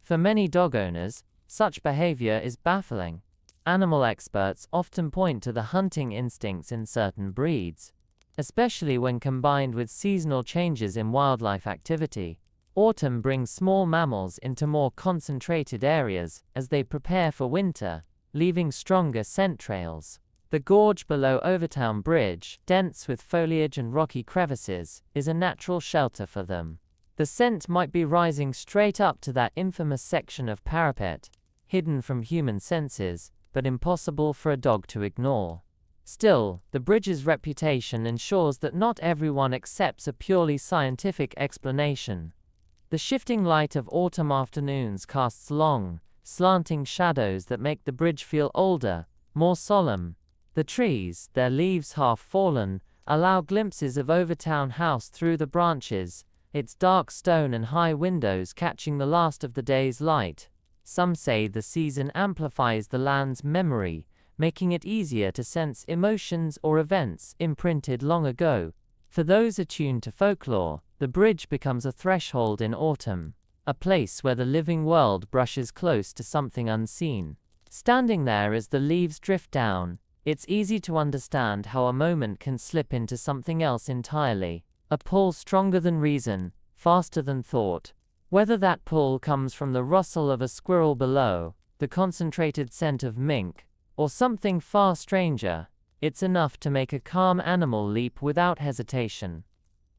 For many dog owners, such behavior is baffling. Animal experts often point to the hunting instincts in certain breeds, especially when combined with seasonal changes in wildlife activity. Autumn brings small mammals into more concentrated areas as they prepare for winter, leaving stronger scent trails. The gorge below Overtoun Bridge, dense with foliage and rocky crevices, is a natural shelter for them. The scent might be rising straight up to that infamous section of parapet, hidden from human senses, but impossible for a dog to ignore. Still, the bridge's reputation ensures that not everyone accepts a purely scientific explanation. The shifting light of autumn afternoons casts long, slanting shadows that make the bridge feel older, more solemn. The trees, their leaves half fallen, allow glimpses of Overtoun House through the branches, its dark stone and high windows catching the last of the day's light. Some say the season amplifies the land's memory, making it easier to sense emotions or events imprinted long ago. For those attuned to folklore, the bridge becomes a threshold in autumn, a place where the living world brushes close to something unseen. Standing there as the leaves drift down, it's easy to understand how a moment can slip into something else entirely, a pull stronger than reason, faster than thought. Whether that pull comes from the rustle of a squirrel below, the concentrated scent of mink, or something far stranger, it's enough to make a calm animal leap without hesitation.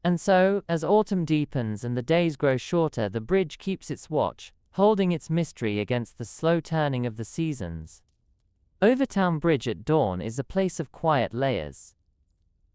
And so, as autumn deepens and the days grow shorter, the bridge keeps its watch, holding its mystery against the slow turning of the seasons. Overtoun Bridge at dawn is a place of quiet layers.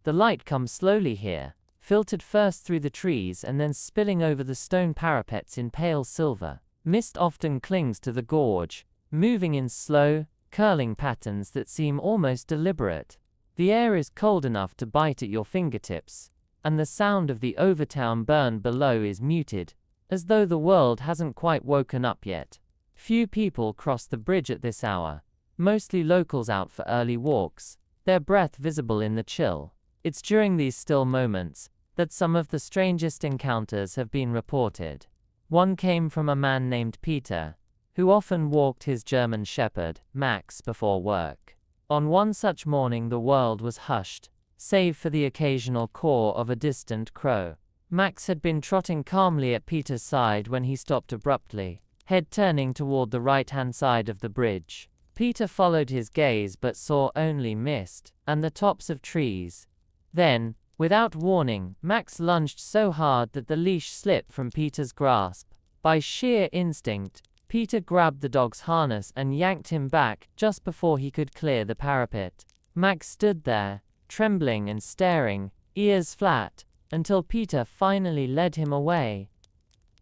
The light comes slowly here, filtered first through the trees and then spilling over the stone parapets in pale silver. Mist often clings to the gorge, moving in slow, curling patterns that seem almost deliberate. The air is cold enough to bite at your fingertips, and the sound of the Overtoun burn below is muted, as though the world hasn't quite woken up yet. Few people cross the bridge at this hour, mostly locals out for early walks, their breath visible in the chill. It's during these still moments that some of the strangest encounters have been reported. One came from a man named Peter, who often walked his German shepherd, Max, before work. On one such morning the world was hushed, save for the occasional caw of a distant crow. Max had been trotting calmly at Peter's side when he stopped abruptly, head turning toward the right-hand side of the bridge. Peter followed his gaze but saw only mist and the tops of trees. Then, without warning, Max lunged so hard that the leash slipped from Peter's grasp. By sheer instinct, Peter grabbed the dog's harness and yanked him back just before he could clear the parapet. Max stood there, trembling and staring, ears flat, until Peter finally led him away.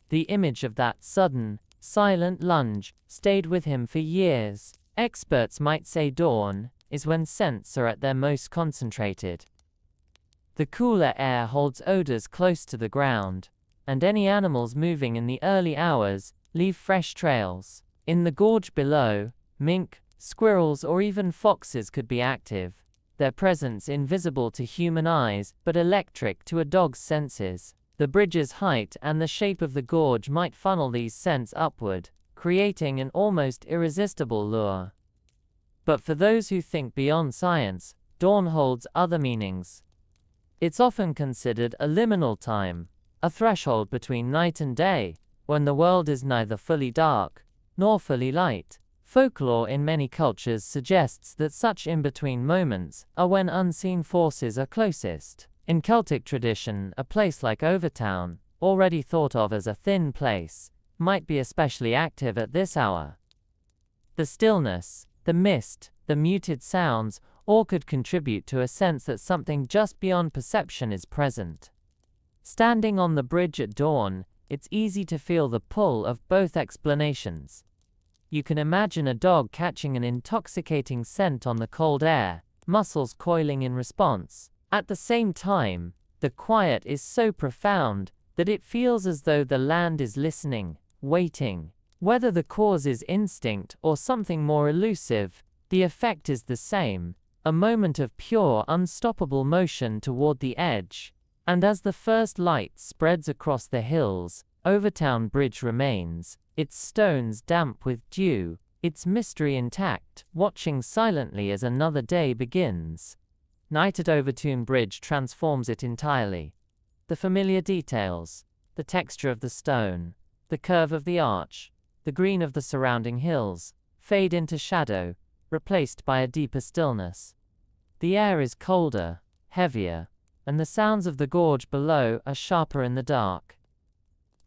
The image of that sudden, silent lunge stayed with him for years. Experts might say dawn is when scents are at their most concentrated. The cooler air holds odors close to the ground, and any animals moving in the early hours leave fresh trails. In the gorge below, mink, squirrels or even foxes could be active, their presence invisible to human eyes but electric to a dog's senses. The bridge's height and the shape of the gorge might funnel these scents upward, creating an almost irresistible lure. But for those who think beyond science, dawn holds other meanings. It's often considered a liminal time, a threshold between night and day, when the world is neither fully dark nor fully light. Folklore in many cultures suggests that such in-between moments are when unseen forces are closest. In Celtic tradition, a place like Overtoun, already thought of as a thin place, might be especially active at this hour. The stillness, the mist, the muted sounds, all could contribute to a sense that something just beyond perception is present. Standing on the bridge at dawn, it's easy to feel the pull of both explanations. You can imagine a dog catching an intoxicating scent on the cold air, muscles coiling in response. At the same time, the quiet is so profound that it feels as though the land is listening, waiting. Whether the cause is instinct or something more elusive, the effect is the same, a moment of pure, unstoppable motion toward the edge. And as the first light spreads across the hills, Overtoun Bridge remains, its stones damp with dew, its mystery intact, watching silently as another day begins. Night at Overtoun Bridge transforms it entirely. The familiar details, the texture of the stone, the curve of the arch, the green of the surrounding hills, fade into shadow, replaced by a deeper stillness. The air is colder, heavier, and the sounds of the gorge below are sharper in the dark.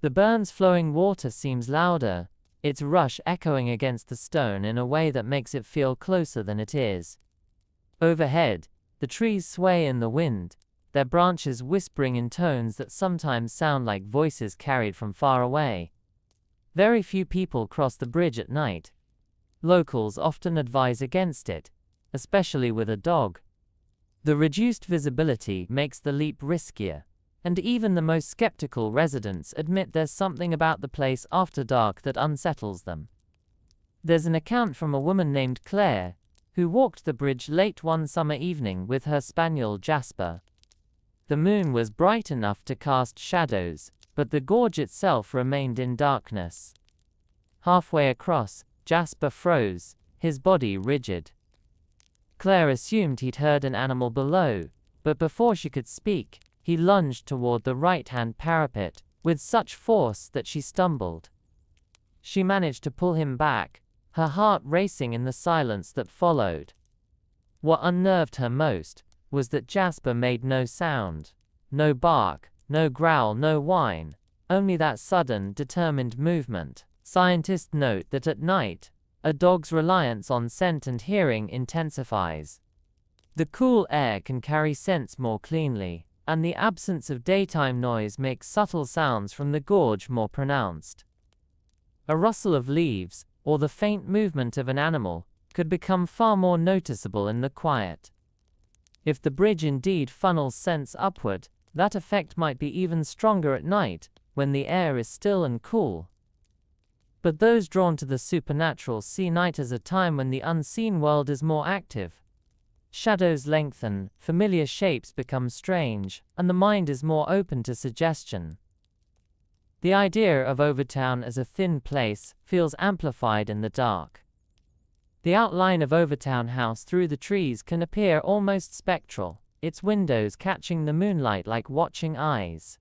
The burn's flowing water seems louder, its rush echoing against the stone in a way that makes it feel closer than it is. Overhead, the trees sway in the wind, their branches whispering in tones that sometimes sound like voices carried from far away. Very few people cross the bridge at night. Locals often advise against it, especially with a dog. The reduced visibility makes the leap riskier, and even the most skeptical residents admit there's something about the place after dark that unsettles them. There's an account from a woman named Claire, who walked the bridge late one summer evening with her spaniel Jasper. The moon was bright enough to cast shadows, but the gorge itself remained in darkness. Halfway across, Jasper froze, his body rigid. Claire assumed he'd heard an animal below, but before she could speak, he lunged toward the right-hand parapet, with such force that she stumbled. She managed to pull him back, her heart racing in the silence that followed. What unnerved her most was that Jasper made no sound. No bark, no growl, no whine, only that sudden, determined movement. Scientists note that at night, a dog's reliance on scent and hearing intensifies. The cool air can carry scents more cleanly, and the absence of daytime noise makes subtle sounds from the gorge more pronounced. A rustle of leaves, or the faint movement of an animal, could become far more noticeable in the quiet. If the bridge indeed funnels scents upward, that effect might be even stronger at night, when the air is still and cool. But those drawn to the supernatural see night as a time when the unseen world is more active. Shadows lengthen, familiar shapes become strange, and the mind is more open to suggestion. The idea of Overtoun as a thin place feels amplified in the dark. The outline of Overtoun House through the trees can appear almost spectral, its windows catching the moonlight like watching eyes.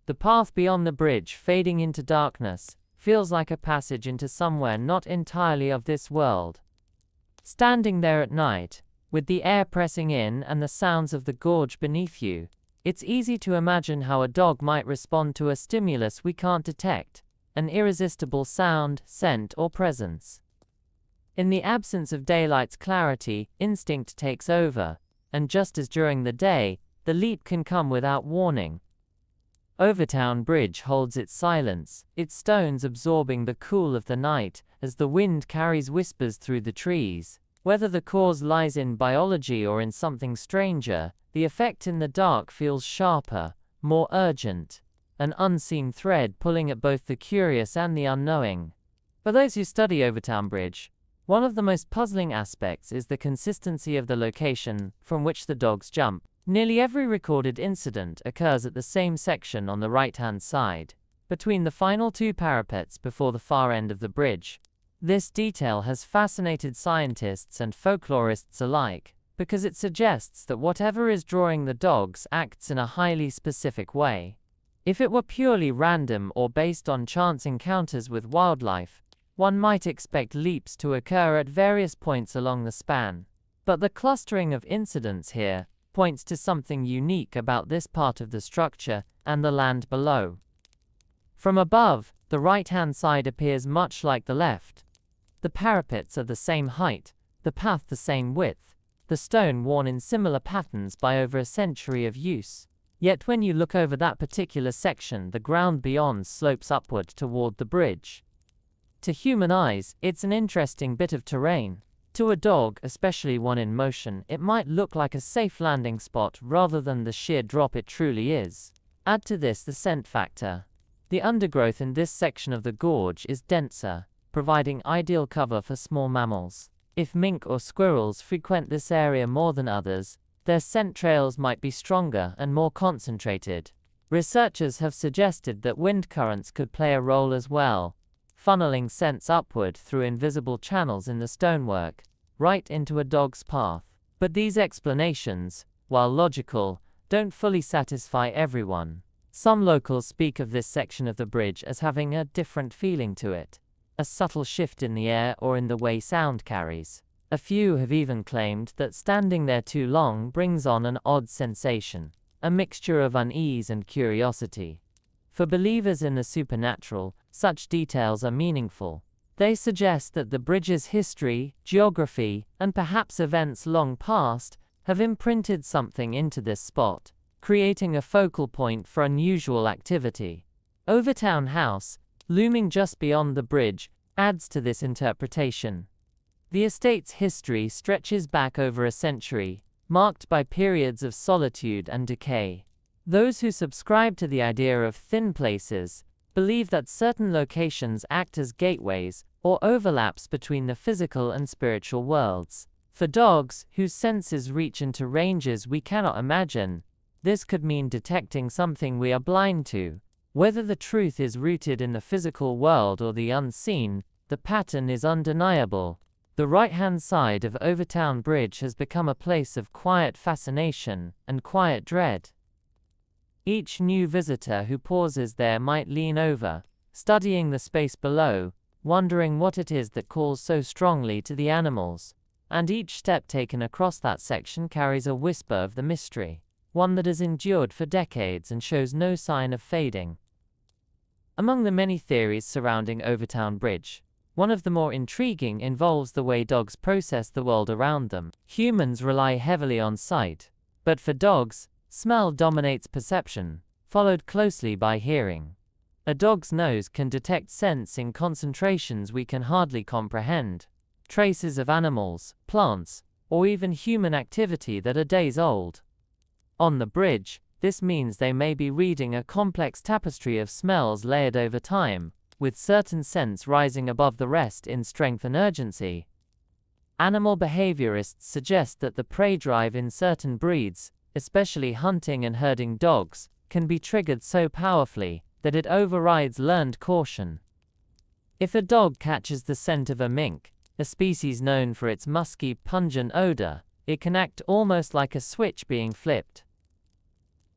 The path beyond the bridge fading into darkness feels like a passage into somewhere not entirely of this world. Standing there at night, with the air pressing in and the sounds of the gorge beneath you, it's easy to imagine how a dog might respond to a stimulus we can't detect, an irresistible sound, scent, or presence. In the absence of daylight's clarity, instinct takes over, and just as during the day, the leap can come without warning. Overtoun Bridge holds its silence, its stones absorbing the cool of the night, as the wind carries whispers through the trees. Whether the cause lies in biology or in something stranger, the effect in the dark feels sharper, more urgent, an unseen thread pulling at both the curious and the unknowing. For those who study Overtoun Bridge, one of the most puzzling aspects is the consistency of the location from which the dogs jump. Nearly every recorded incident occurs at the same section on the right-hand side. between the final two parapets before the far end of the bridge. This detail has fascinated scientists and folklorists alike, because it suggests that whatever is drawing the dogs acts in a highly specific way. If it were purely random or based on chance encounters with wildlife, one might expect leaps to occur at various points along the span. But the clustering of incidents here points to something unique about this part of the structure and the land below. From above, the right-hand side appears much like the left. The parapets are the same height, the path the same width, the stone worn in similar patterns by over a century of use. Yet when you look over that particular section, the ground beyond slopes upward toward the bridge. To human eyes, it's an interesting bit of terrain. To a dog, especially one in motion, it might look like a safe landing spot rather than the sheer drop it truly is. Add to this the scent factor. The undergrowth in this section of the gorge is denser, providing ideal cover for small mammals. If mink or squirrels frequent this area more than others, their scent trails might be stronger and more concentrated. Researchers have suggested that wind currents could play a role as well, funneling scents upward through invisible channels in the stonework, right into a dog's path. But these explanations, while logical, don't fully satisfy everyone. Some locals speak of this section of the bridge as having a different feeling to it, a subtle shift in the air or in the way sound carries. A few have even claimed that standing there too long brings on an odd sensation, a mixture of unease and curiosity. For believers in the supernatural, such details are meaningful. They suggest that the bridge's history, geography, and perhaps events long past have imprinted something into this spot, creating a focal point for unusual activity. Overtoun House, looming just beyond the bridge, adds to this interpretation. The estate's history stretches back over a century, marked by periods of solitude and decay. Those who subscribe to the idea of thin places believe that certain locations act as gateways or overlaps between the physical and spiritual worlds. For dogs, whose senses reach into ranges we cannot imagine, this could mean detecting something we are blind to. Whether the truth is rooted in the physical world or the unseen, the pattern is undeniable. The right-hand side of Overtoun Bridge has become a place of quiet fascination and quiet dread. Each new visitor who pauses there might lean over, studying the space below, wondering what it is that calls so strongly to the animals. And each step taken across that section carries a whisper of the mystery, one that has endured for decades and shows no sign of fading. Among the many theories surrounding Overtoun Bridge, one of the more intriguing involves the way dogs process the world around them. Humans rely heavily on sight, but for dogs, smell dominates perception, followed closely by hearing. A dog's nose can detect scents in concentrations we can hardly comprehend, traces of animals, plants, or even human activity that are days old. On the bridge, this means they may be reading a complex tapestry of smells layered over time, with certain scents rising above the rest in strength and urgency. Animal behaviorists suggest that the prey drive in certain breeds, especially hunting and herding dogs, can be triggered so powerfully that it overrides learned caution. If a dog catches the scent of a mink, a species known for its musky, pungent odor, it can act almost like a switch being flipped.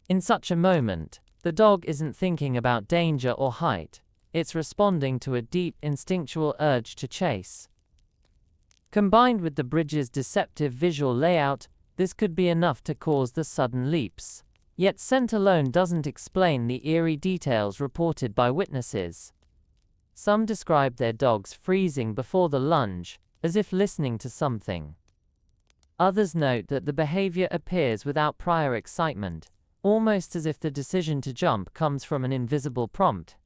In such a moment, the dog isn't thinking about danger or height. It's responding to a deep, instinctual urge to chase. Combined with the bridge's deceptive visual layout, this could be enough to cause the sudden leaps. Yet scent alone doesn't explain the eerie details reported by witnesses. Some describe their dogs freezing before the lunge, as if listening to something. Others note that the behavior appears without prior excitement, almost as if the decision to jump comes from an invisible prompt.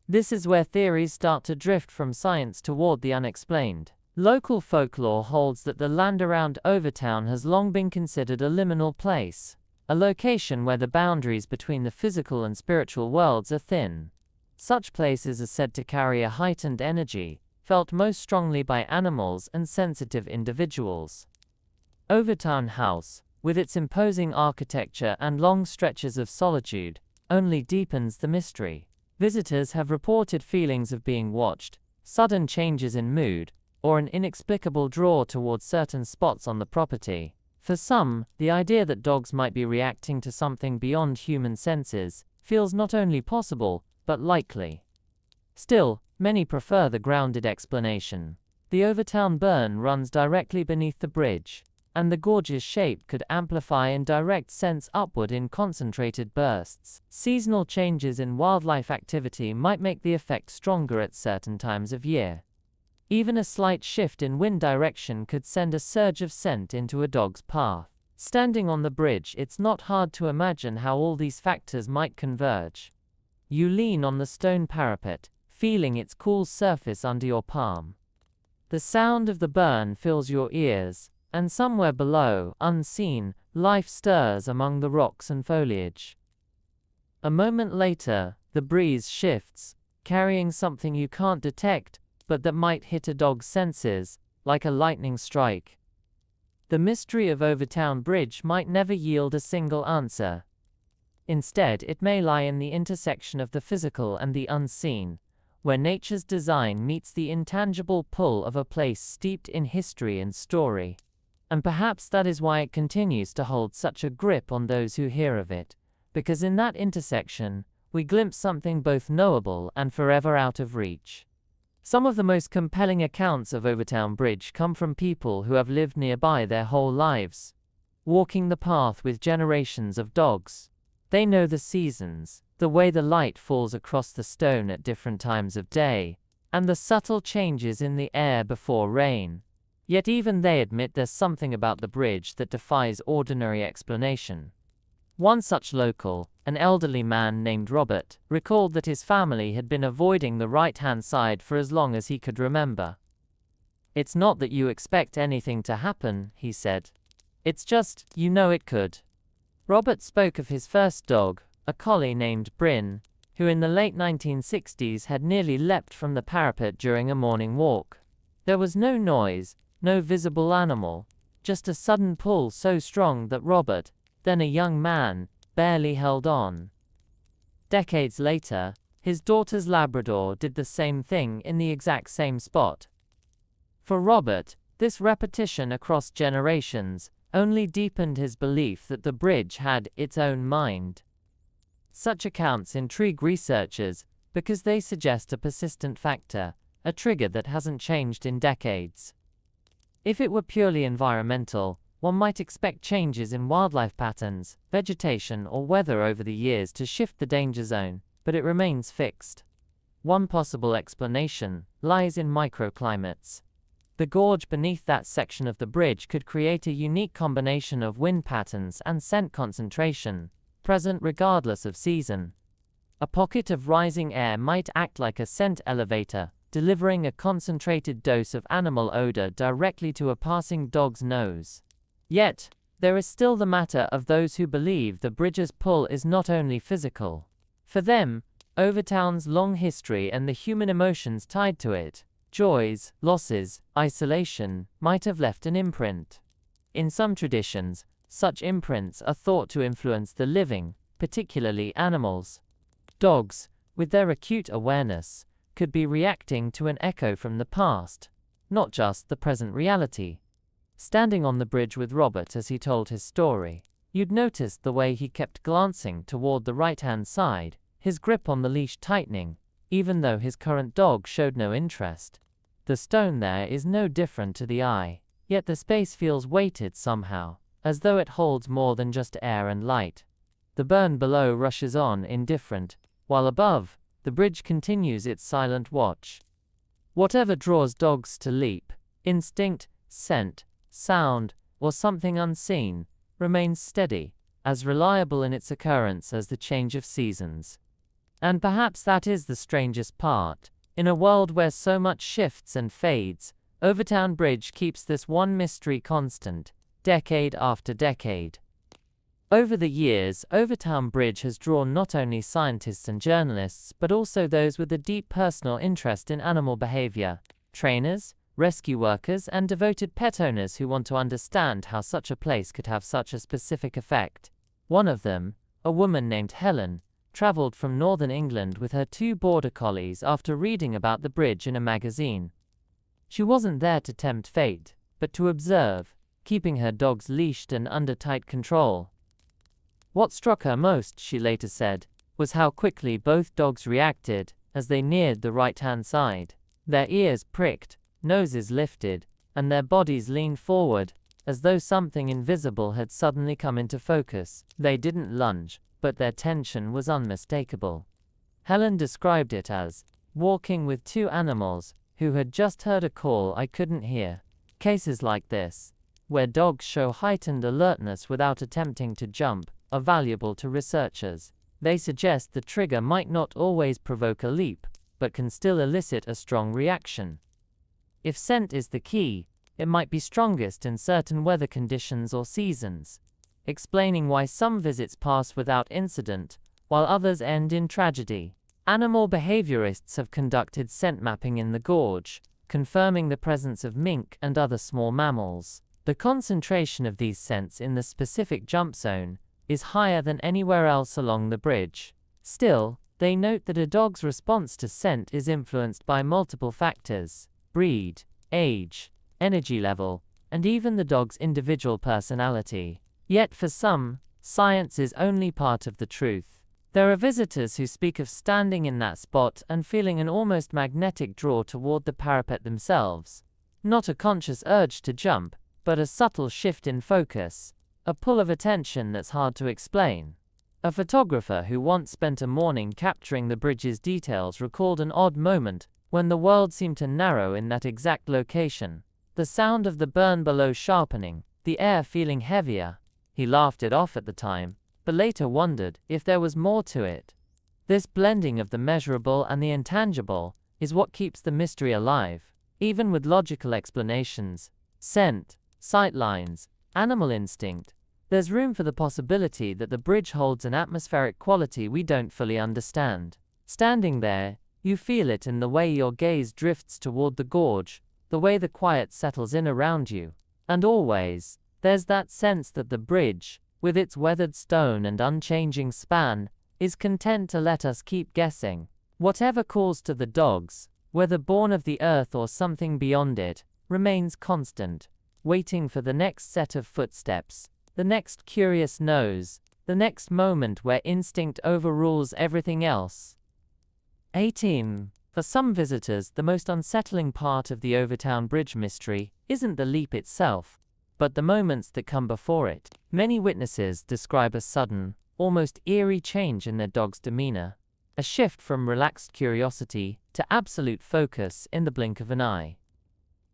This is where theories start to drift from science toward the unexplained. Local folklore holds that the land around Overtoun has long been considered a liminal place, a location where the boundaries between the physical and spiritual worlds are thin. Such places are said to carry a heightened energy, felt most strongly by animals and sensitive individuals. Overtoun House, with its imposing architecture and long stretches of solitude, only deepens the mystery. Visitors have reported feelings of being watched, sudden changes in mood, or an inexplicable draw towards certain spots on the property. For some, the idea that dogs might be reacting to something beyond human senses feels not only possible, but likely. Still, many prefer the grounded explanation. The Overtoun burn runs directly beneath the bridge, and the gorge's shape could amplify in direct sense upward in concentrated bursts. Seasonal changes in wildlife activity might make the effect stronger at certain times of year. Even a slight shift in wind direction could send a surge of scent into a dog's path. Standing on the bridge, it's not hard to imagine how all these factors might converge. You lean on the stone parapet, feeling its cool surface under your palm. The sound of the burn fills your ears, and somewhere below, unseen, life stirs among the rocks and foliage. A moment later, the breeze shifts, carrying something you can't detect, but that might hit a dog's senses, like a lightning strike. The mystery of Overtoun Bridge might never yield a single answer. Instead, it may lie in the intersection of the physical and the unseen, where nature's design meets the intangible pull of a place steeped in history and story. And perhaps that is why it continues to hold such a grip on those who hear of it, because in that intersection, we glimpse something both knowable and forever out of reach. Some of the most compelling accounts of Overtoun Bridge come from people who have lived nearby their whole lives, walking the path with generations of dogs. They know the seasons, the way the light falls across the stone at different times of day, and the subtle changes in the air before rain. Yet even they admit there's something about the bridge that defies ordinary explanation. One such local, an elderly man named Robert, recalled that his family had been avoiding the right-hand side for as long as he could remember. "It's not that you expect anything to happen," he said. "It's just, you know it could." Robert spoke of his first dog, a collie named Bryn, who in the late 1960s had nearly leapt from the parapet during a morning walk. There was no noise, no visible animal, just a sudden pull so strong that Robert, then a young man, barely held on. Decades later, his daughter's Labrador did the same thing in the exact same spot. For Robert, this repetition across generations only deepened his belief that the bridge had its own mind. Such accounts intrigue researchers because they suggest a persistent factor, a trigger that hasn't changed in decades. If it were purely environmental, one might expect changes in wildlife patterns, vegetation, or weather over the years to shift the danger zone, but it remains fixed. One possible explanation lies in microclimates. The gorge beneath that section of the bridge could create a unique combination of wind patterns and scent concentration, present regardless of season. A pocket of rising air might act like a scent elevator, delivering a concentrated dose of animal odor directly to a passing dog's nose. Yet, there is still the matter of those who believe the bridge's pull is not only physical. For them, Overtoun's long history and the human emotions tied to it, joys, losses, isolation, might have left an imprint. In some traditions, such imprints are thought to influence the living, particularly animals. Dogs, with their acute awareness, could be reacting to an echo from the past, not just the present reality. Standing on the bridge with Robert as he told his story, you'd notice the way he kept glancing toward the right-hand side, his grip on the leash tightening, even though his current dog showed no interest. The stone there is no different to the eye, yet the space feels weighted somehow, as though it holds more than just air and light. The burn below rushes on indifferent, while above, the bridge continues its silent watch. Whatever draws dogs to leap, instinct, scent, sound, or something unseen, remains steady, as reliable in its occurrence as the change of seasons. And perhaps that is the strangest part. In a world where so much shifts and fades, Overtoun Bridge keeps this one mystery constant, decade after decade. Over the years, Overtoun Bridge has drawn not only scientists and journalists, but also those with a deep personal interest in animal behavior, trainers, rescue workers, and devoted pet owners who want to understand how such a place could have such a specific effect. One of them, a woman named Helen, traveled from northern England with her 2 border collies after reading about the bridge in a magazine. She wasn't there to tempt fate, but to observe, keeping her dogs leashed and under tight control. What struck her most, she later said, was how quickly both dogs reacted as they neared the right-hand side. Their ears pricked, noses lifted, and their bodies leaned forward, as though something invisible had suddenly come into focus. They didn't lunge, but their tension was unmistakable. Helen described it as walking with 2 animals who had just heard a call I couldn't hear. Cases like this, where dogs show heightened alertness without attempting to jump, are valuable to researchers. They suggest the trigger might not always provoke a leap, but can still elicit a strong reaction. If scent is the key, it might be strongest in certain weather conditions or seasons, explaining why some visits pass without incident, while others end in tragedy. Animal behaviorists have conducted scent mapping in the gorge, confirming the presence of mink and other small mammals. The concentration of these scents in the specific jump zone is higher than anywhere else along the bridge. Still, they note that a dog's response to scent is influenced by multiple factors: breed, age, energy level, and even the dog's individual personality. Yet for some, science is only part of the truth. There are visitors who speak of standing in that spot and feeling an almost magnetic draw toward the parapet themselves. Not a conscious urge to jump, but a subtle shift in focus, a pull of attention that's hard to explain. A photographer who once spent a morning capturing the bridge's details recalled an odd moment when the world seemed to narrow in that exact location. The sound of the burn below sharpening, the air feeling heavier. He laughed it off at the time, but later wondered if there was more to it. This blending of the measurable and the intangible is what keeps the mystery alive. Even with logical explanations, scent, sightlines, animal instinct, there's room for the possibility that the bridge holds an atmospheric quality we don't fully understand. Standing there, you feel it in the way your gaze drifts toward the gorge, the way the quiet settles in around you. And always, there's that sense that the bridge, with its weathered stone and unchanging span, is content to let us keep guessing. Whatever calls to the dogs, whether born of the earth or something beyond it, remains constant, waiting for the next set of footsteps, the next curious nose, the next moment where instinct overrules everything else. 18. For some visitors, the most unsettling part of the Overtoun Bridge mystery isn't the leap itself, but the moments that come before it. Many witnesses describe a sudden, almost eerie change in their dog's demeanor, a shift from relaxed curiosity to absolute focus in the blink of an eye.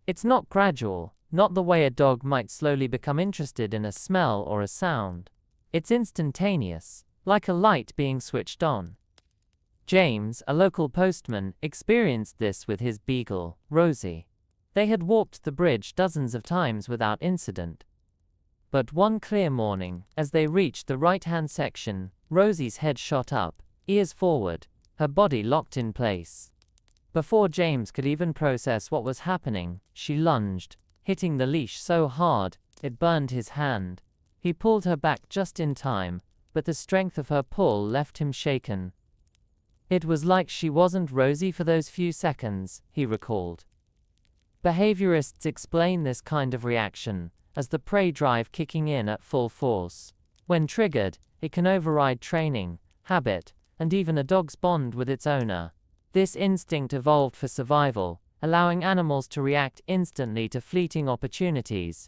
It's not gradual, not the way a dog might slowly become interested in a smell or a sound. It's instantaneous, like a light being switched on. James, a local postman, experienced this with his beagle, Rosie. They had walked the bridge dozens of times without incident. But one clear morning, as they reached the right-hand section, Rosie's head shot up, ears forward, her body locked in place. Before James could even process what was happening, she lunged, hitting the leash so hard, it burned his hand. He pulled her back just in time, but the strength of her pull left him shaken. It was like she wasn't Rosie for those few seconds, he recalled. Behaviorists explain this kind of reaction as the prey drive kicking in at full force. When triggered, it can override training, habit, and even a dog's bond with its owner. This instinct evolved for survival, allowing animals to react instantly to fleeting opportunities.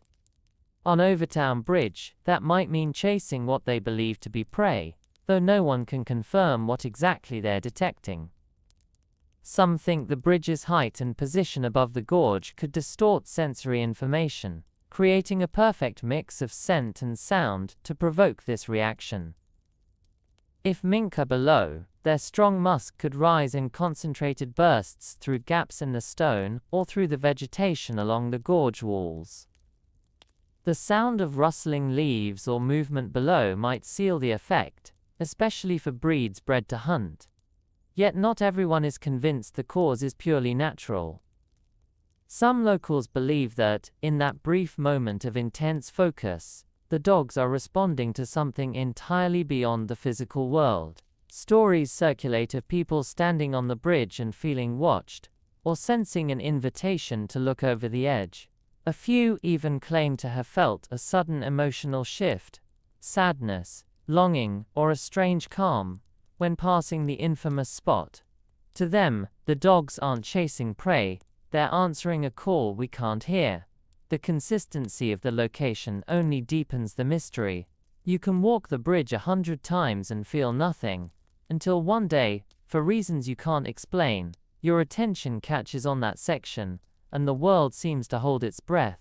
On Overtoun Bridge, that might mean chasing what they believe to be prey, though no one can confirm what exactly they're detecting. Some think the bridge's height and position above the gorge could distort sensory information, creating a perfect mix of scent and sound to provoke this reaction. If mink are below, their strong musk could rise in concentrated bursts through gaps in the stone or through the vegetation along the gorge walls. The sound of rustling leaves or movement below might seal the effect, especially for breeds bred to hunt. Yet not everyone is convinced the cause is purely natural. Some locals believe that, in that brief moment of intense focus, the dogs are responding to something entirely beyond the physical world. Stories circulate of people standing on the bridge and feeling watched, or sensing an invitation to look over the edge. A few even claim to have felt a sudden emotional shift, sadness, longing, or a strange calm, when passing the infamous spot. To them, the dogs aren't chasing prey, they're answering a call we can't hear. The consistency of the location only deepens the mystery. You can walk the bridge 100 times and feel nothing, until one day, for reasons you can't explain, your attention catches on that section, and the world seems to hold its breath.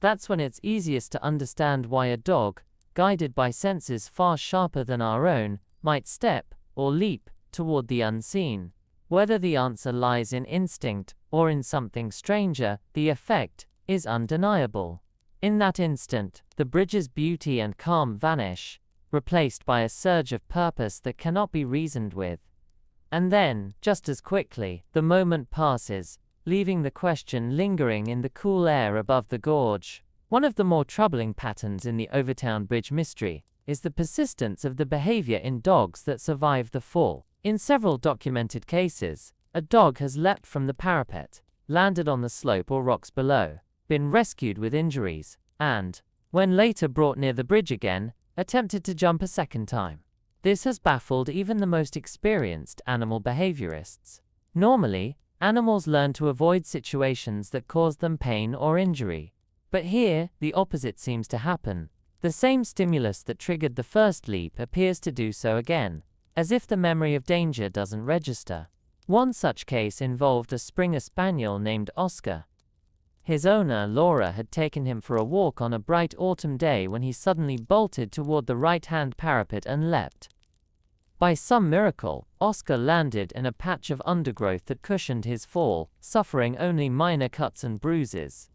That's when it's easiest to understand why a dog, guided by senses far sharper than our own, might step, or leap, toward the unseen. Whether the answer lies in instinct, or in something stranger, the effect is undeniable. In that instant, the bridge's beauty and calm vanish, replaced by a surge of purpose that cannot be reasoned with. And then, just as quickly, the moment passes, leaving the question lingering in the cool air above the gorge. One of the more troubling patterns in the Overtoun Bridge mystery is the persistence of the behavior in dogs that survive the fall. In several documented cases, a dog has leapt from the parapet, landed on the slope or rocks below, been rescued with injuries, and, when later brought near the bridge again, attempted to jump a second time. This has baffled even the most experienced animal behaviorists. Normally, animals learn to avoid situations that cause them pain or injury. But here, the opposite seems to happen. The same stimulus that triggered the first leap appears to do so again, as if the memory of danger doesn't register. One such case involved a Springer Spaniel named Oscar. His owner, Laura, had taken him for a walk on a bright autumn day when he suddenly bolted toward the right-hand parapet and leapt. By some miracle, Oscar landed in a patch of undergrowth that cushioned his fall, suffering only minor cuts and bruises.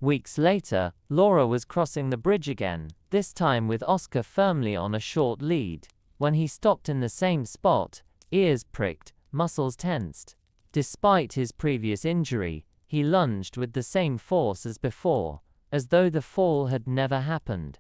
Weeks later, Laura was crossing the bridge again, this time with Oscar firmly on a short lead. When he stopped in the same spot, ears pricked, muscles tensed. Despite his previous injury, he lunged with the same force as before, as though the fall had never happened.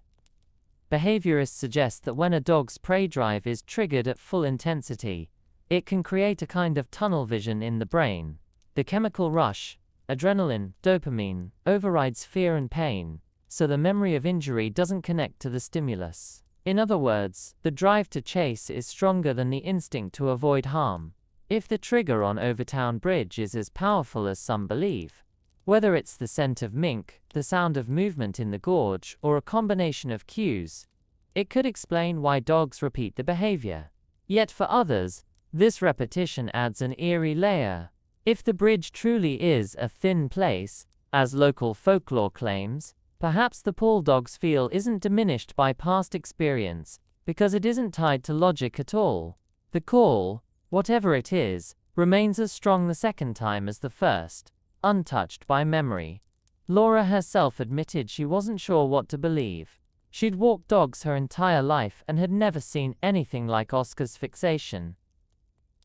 Behaviorists suggest that when a dog's prey drive is triggered at full intensity, it can create a kind of tunnel vision in the brain. The chemical rush, adrenaline, dopamine, overrides fear and pain, so the memory of injury doesn't connect to the stimulus. In other words, the drive to chase is stronger than the instinct to avoid harm. If the trigger on Overtoun Bridge is as powerful as some believe, whether it's the scent of mink, the sound of movement in the gorge, or a combination of cues, it could explain why dogs repeat the behavior. Yet for others, this repetition adds an eerie layer. If the bridge truly is a thin place, as local folklore claims, perhaps the pull dogs feel isn't diminished by past experience, because it isn't tied to logic at all. The call, whatever it is, remains as strong the second time as the first, untouched by memory. Laura herself admitted she wasn't sure what to believe. She'd walked dogs her entire life and had never seen anything like Oscar's fixation.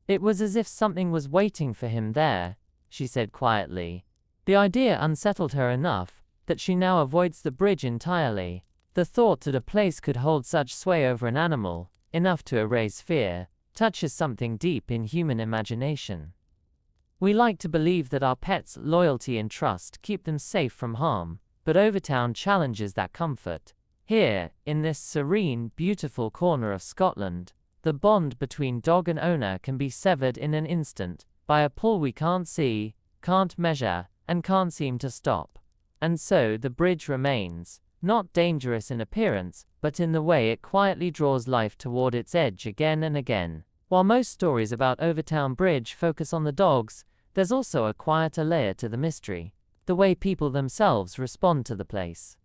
It was as if something was waiting for him there, she said quietly. The idea unsettled her enough that she now avoids the bridge entirely. The thought that a place could hold such sway over an animal, enough to erase fear, touches something deep in human imagination. We like to believe that our pets' loyalty and trust keep them safe from harm, but Overtoun challenges that comfort. Here, in this serene, beautiful corner of Scotland, the bond between dog and owner can be severed in an instant, by a pull we can't see, can't measure, and can't seem to stop. And so the bridge remains, not dangerous in appearance, but in the way it quietly draws life toward its edge again and again. While most stories about Overtoun Bridge focus on the dogs, there's also a quieter layer to the mystery: the way people themselves respond to the place.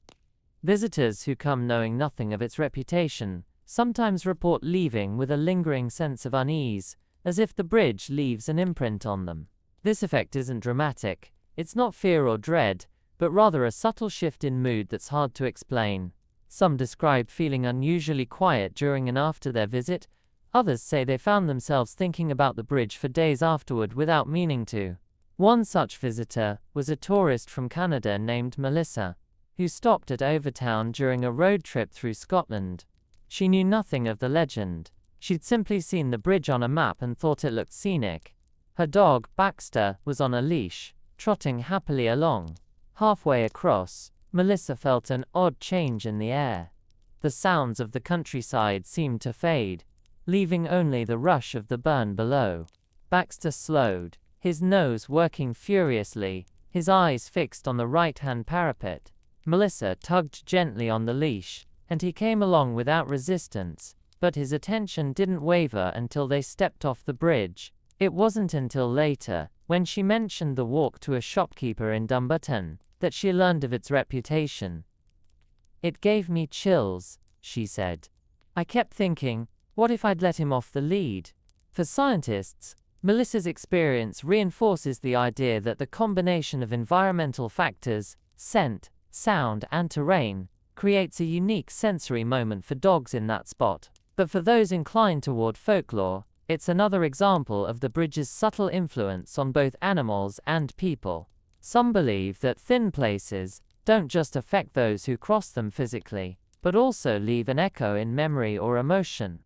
Visitors who come knowing nothing of its reputation sometimes report leaving with a lingering sense of unease, as if the bridge leaves an imprint on them. This effect isn't dramatic, it's not fear or dread, but rather a subtle shift in mood that's hard to explain. Some describe feeling unusually quiet during and after their visit. Others say they found themselves thinking about the bridge for days afterward without meaning to. One such visitor was a tourist from Canada named Melissa, who stopped at Overtoun during a road trip through Scotland. She knew nothing of the legend. She'd simply seen the bridge on a map and thought it looked scenic. Her dog, Baxter, was on a leash, trotting happily along. Halfway across, Melissa felt an odd change in the air. The sounds of the countryside seemed to fade, leaving only the rush of the burn below. Baxter slowed, his nose working furiously, his eyes fixed on the right-hand parapet. Melissa tugged gently on the leash, and he came along without resistance, but his attention didn't waver until they stepped off the bridge. It wasn't until later, when she mentioned the walk to a shopkeeper in Dumbarton, that she learned of its reputation. "It gave me chills," she said. "I kept thinking, what if I'd let him off the lead?" For scientists, Melissa's experience reinforces the idea that the combination of environmental factors, scent, sound, and terrain, creates a unique sensory moment for dogs in that spot. But for those inclined toward folklore, it's another example of the bridge's subtle influence on both animals and people. Some believe that thin places don't just affect those who cross them physically, but also leave an echo in memory or emotion.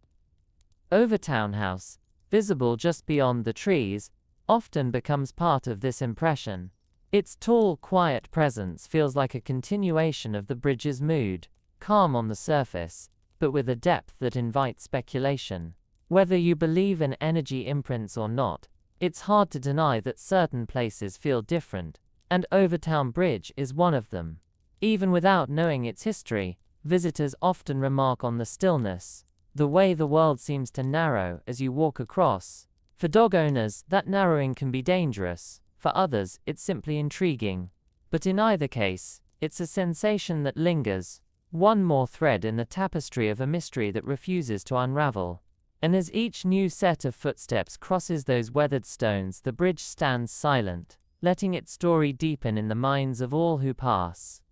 Overtoun House, visible just beyond the trees, often becomes part of this impression. Its tall, quiet presence feels like a continuation of the bridge's mood, calm on the surface, but with a depth that invites speculation. Whether you believe in energy imprints or not, it's hard to deny that certain places feel different, and Overtoun Bridge is one of them. Even without knowing its history, visitors often remark on the stillness, the way the world seems to narrow as you walk across. For dog owners, that narrowing can be dangerous. For others, it's simply intriguing. But in either case, it's a sensation that lingers, one more thread in the tapestry of a mystery that refuses to unravel. And as each new set of footsteps crosses those weathered stones, the bridge stands silent, letting its story deepen in the minds of all who pass.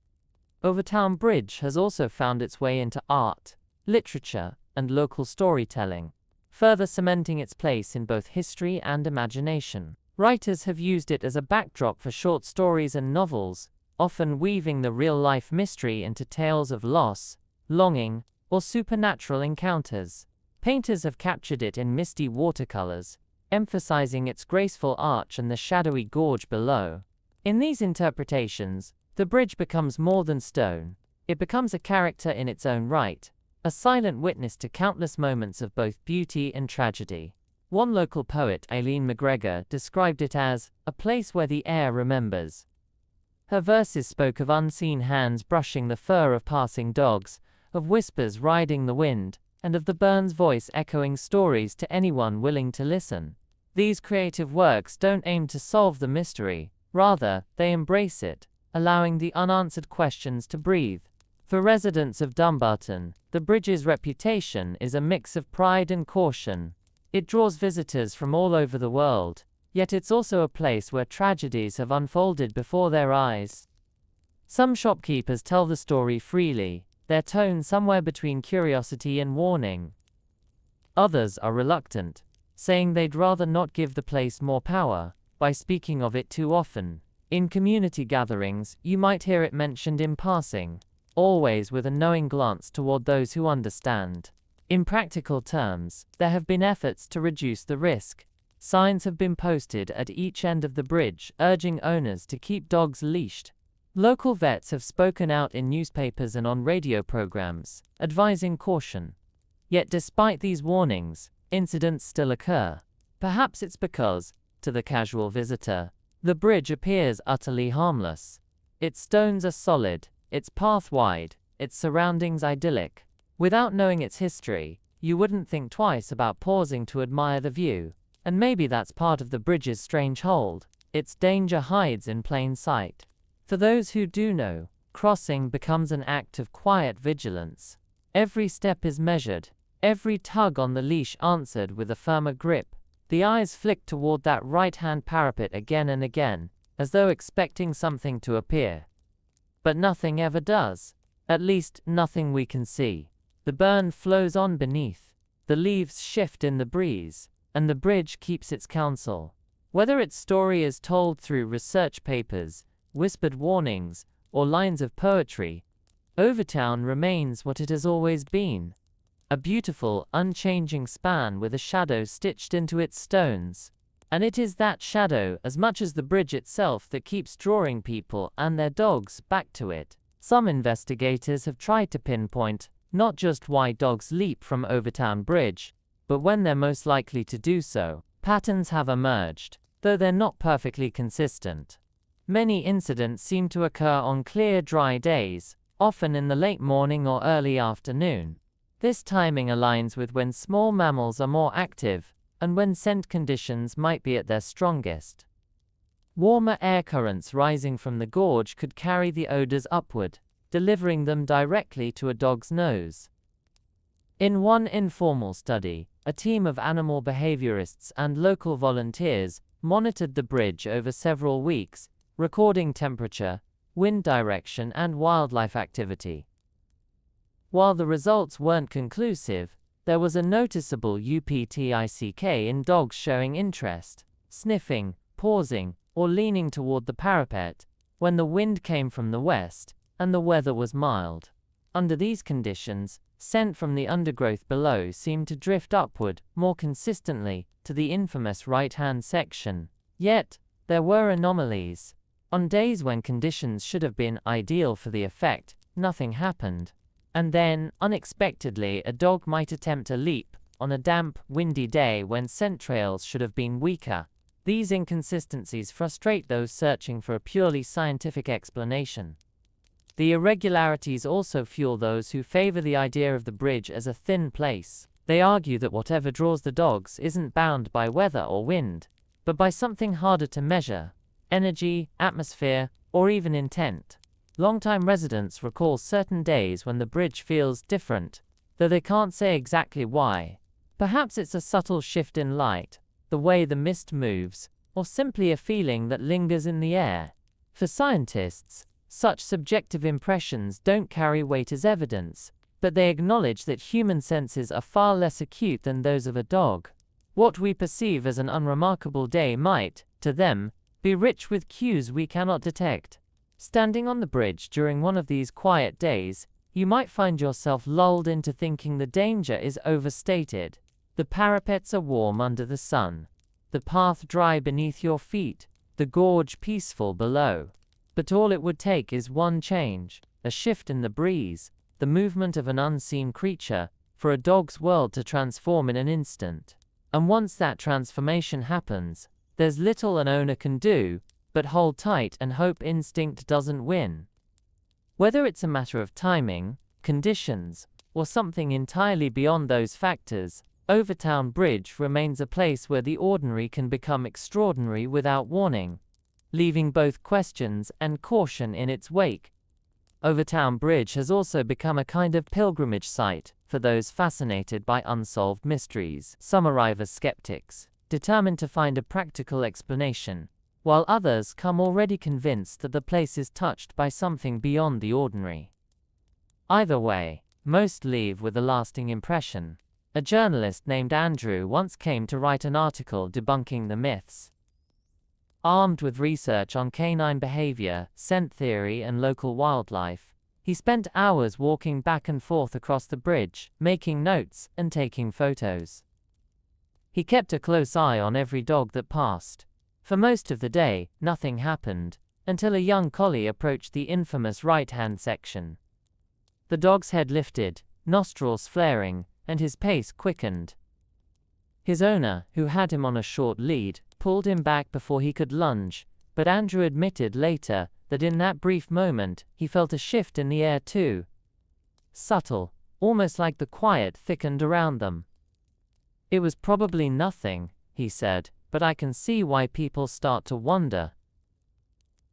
Overtoun Bridge has also found its way into art, literature, and local storytelling, further cementing its place in both history and imagination. Writers have used it as a backdrop for short stories and novels, often weaving the real-life mystery into tales of loss, longing, or supernatural encounters. Painters have captured it in misty watercolors, emphasizing its graceful arch and the shadowy gorge below. In these interpretations, the bridge becomes more than stone. It becomes a character in its own right, a silent witness to countless moments of both beauty and tragedy. One local poet, Aileen McGregor, described it as a place where the air remembers. Her verses spoke of unseen hands brushing the fur of passing dogs, of whispers riding the wind, and of the burn's voice echoing stories to anyone willing to listen. These creative works don't aim to solve the mystery, rather, they embrace it, allowing the unanswered questions to breathe. For residents of Dumbarton, the bridge's reputation is a mix of pride and caution. It draws visitors from all over the world, yet it's also a place where tragedies have unfolded before their eyes. Some shopkeepers tell the story freely, their tone somewhere between curiosity and warning. Others are reluctant, saying they'd rather not give the place more power by speaking of it too often. In community gatherings, you might hear it mentioned in passing, always with a knowing glance toward those who understand. In practical terms, there have been efforts to reduce the risk. Signs have been posted at each end of the bridge urging owners to keep dogs leashed. Local vets have spoken out in newspapers and on radio programs, advising caution. Yet despite these warnings, incidents still occur. Perhaps it's because, to the casual visitor, the bridge appears utterly harmless. Its stones are solid, its path wide, its surroundings idyllic. Without knowing its history, you wouldn't think twice about pausing to admire the view. And maybe that's part of the bridge's strange hold. Its danger hides in plain sight. For those who do know, crossing becomes an act of quiet vigilance. Every step is measured, every tug on the leash answered with a firmer grip. The eyes flick toward that right-hand parapet again and again, as though expecting something to appear. But nothing ever does. At least, nothing we can see. The burn flows on beneath. The leaves shift in the breeze, and the bridge keeps its counsel. Whether its story is told through research papers, whispered warnings, or lines of poetry, Overtoun remains what it has always been. a beautiful, unchanging span with a shadow stitched into its stones. And it is that shadow, as much as the bridge itself, that keeps drawing people and their dogs back to it. Some investigators have tried to pinpoint not just why dogs leap from Overtoun Bridge, but when they're most likely to do so. Patterns have emerged, though they're not perfectly consistent. Many incidents seem to occur on clear, dry days, often in the late morning or early afternoon. This timing aligns with when small mammals are more active, and when scent conditions might be at their strongest. Warmer air currents rising from the gorge could carry the odors upward, delivering them directly to a dog's nose. In one informal study, a team of animal behaviorists and local volunteers monitored the bridge over several weeks, recording temperature, wind direction, and wildlife activity. While the results weren't conclusive, there was a noticeable uptick in dogs showing interest, sniffing, pausing, or leaning toward the parapet when the wind came from the west and the weather was mild. Under these conditions, scent from the undergrowth below seemed to drift upward more consistently to the infamous right-hand section. Yet, there were anomalies. On days when conditions should have been ideal for the effect, nothing happened. And then, unexpectedly, a dog might attempt a leap on a damp, windy day when scent trails should have been weaker. These inconsistencies frustrate those searching for a purely scientific explanation. The irregularities also fuel those who favor the idea of the bridge as a thin place. They argue that whatever draws the dogs isn't bound by weather or wind, but by something harder to measure: energy, atmosphere, or even intent. Longtime residents recall certain days when the bridge feels different, though they can't say exactly why. Perhaps it's a subtle shift in light, the way the mist moves, or simply a feeling that lingers in the air. For scientists, such subjective impressions don't carry weight as evidence, but they acknowledge that human senses are far less acute than those of a dog. What we perceive as an unremarkable day might, to them, be rich with cues we cannot detect. Standing on the bridge during one of these quiet days, you might find yourself lulled into thinking the danger is overstated. The parapets are warm under the sun, the path dry beneath your feet, the gorge peaceful below. But all it would take is one change, a shift in the breeze, the movement of an unseen creature, for a dog's world to transform in an instant. And once that transformation happens, there's little an owner can do but hold tight and hope instinct doesn't win. Whether it's a matter of timing, conditions, or something entirely beyond those factors, Overtoun Bridge remains a place where the ordinary can become extraordinary without warning, leaving both questions and caution in its wake. Overtoun Bridge has also become a kind of pilgrimage site for those fascinated by unsolved mysteries. Some arrive as skeptics, determined to find a practical explanation, while others come already convinced that the place is touched by something beyond the ordinary. Either way, most leave with a lasting impression. A journalist named Andrew once came to write an article debunking the myths. Armed with research on canine behavior, scent theory, and local wildlife, he spent hours walking back and forth across the bridge, making notes and taking photos. He kept a close eye on every dog that passed. For most of the day, nothing happened, until a young collie approached the infamous right-hand section. The dog's head lifted, nostrils flaring, and his pace quickened. His owner, who had him on a short lead, pulled him back before he could lunge, but Andrew admitted later that in that brief moment, he felt a shift in the air too. Subtle, almost like the quiet thickened around them. "It was probably nothing," he said, "but I can see why people start to wonder."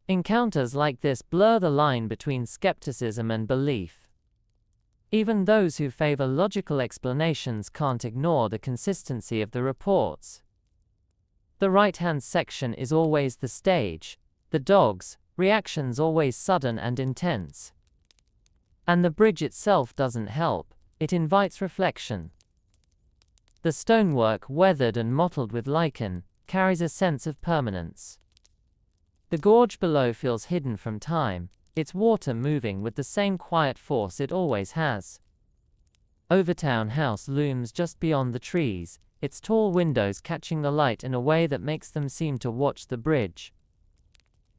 Encounters like this blur the line between skepticism and belief. Even those who favor logical explanations can't ignore the consistency of the reports. The right-hand section is always the stage, the dog's reactions always sudden and intense. And the bridge itself doesn't help, it invites reflection. The stonework, weathered and mottled with lichen, carries a sense of permanence. The gorge below feels hidden from time, its water moving with the same quiet force it always has. Overtoun House looms just beyond the trees, its tall windows catching the light in a way that makes them seem to watch the bridge.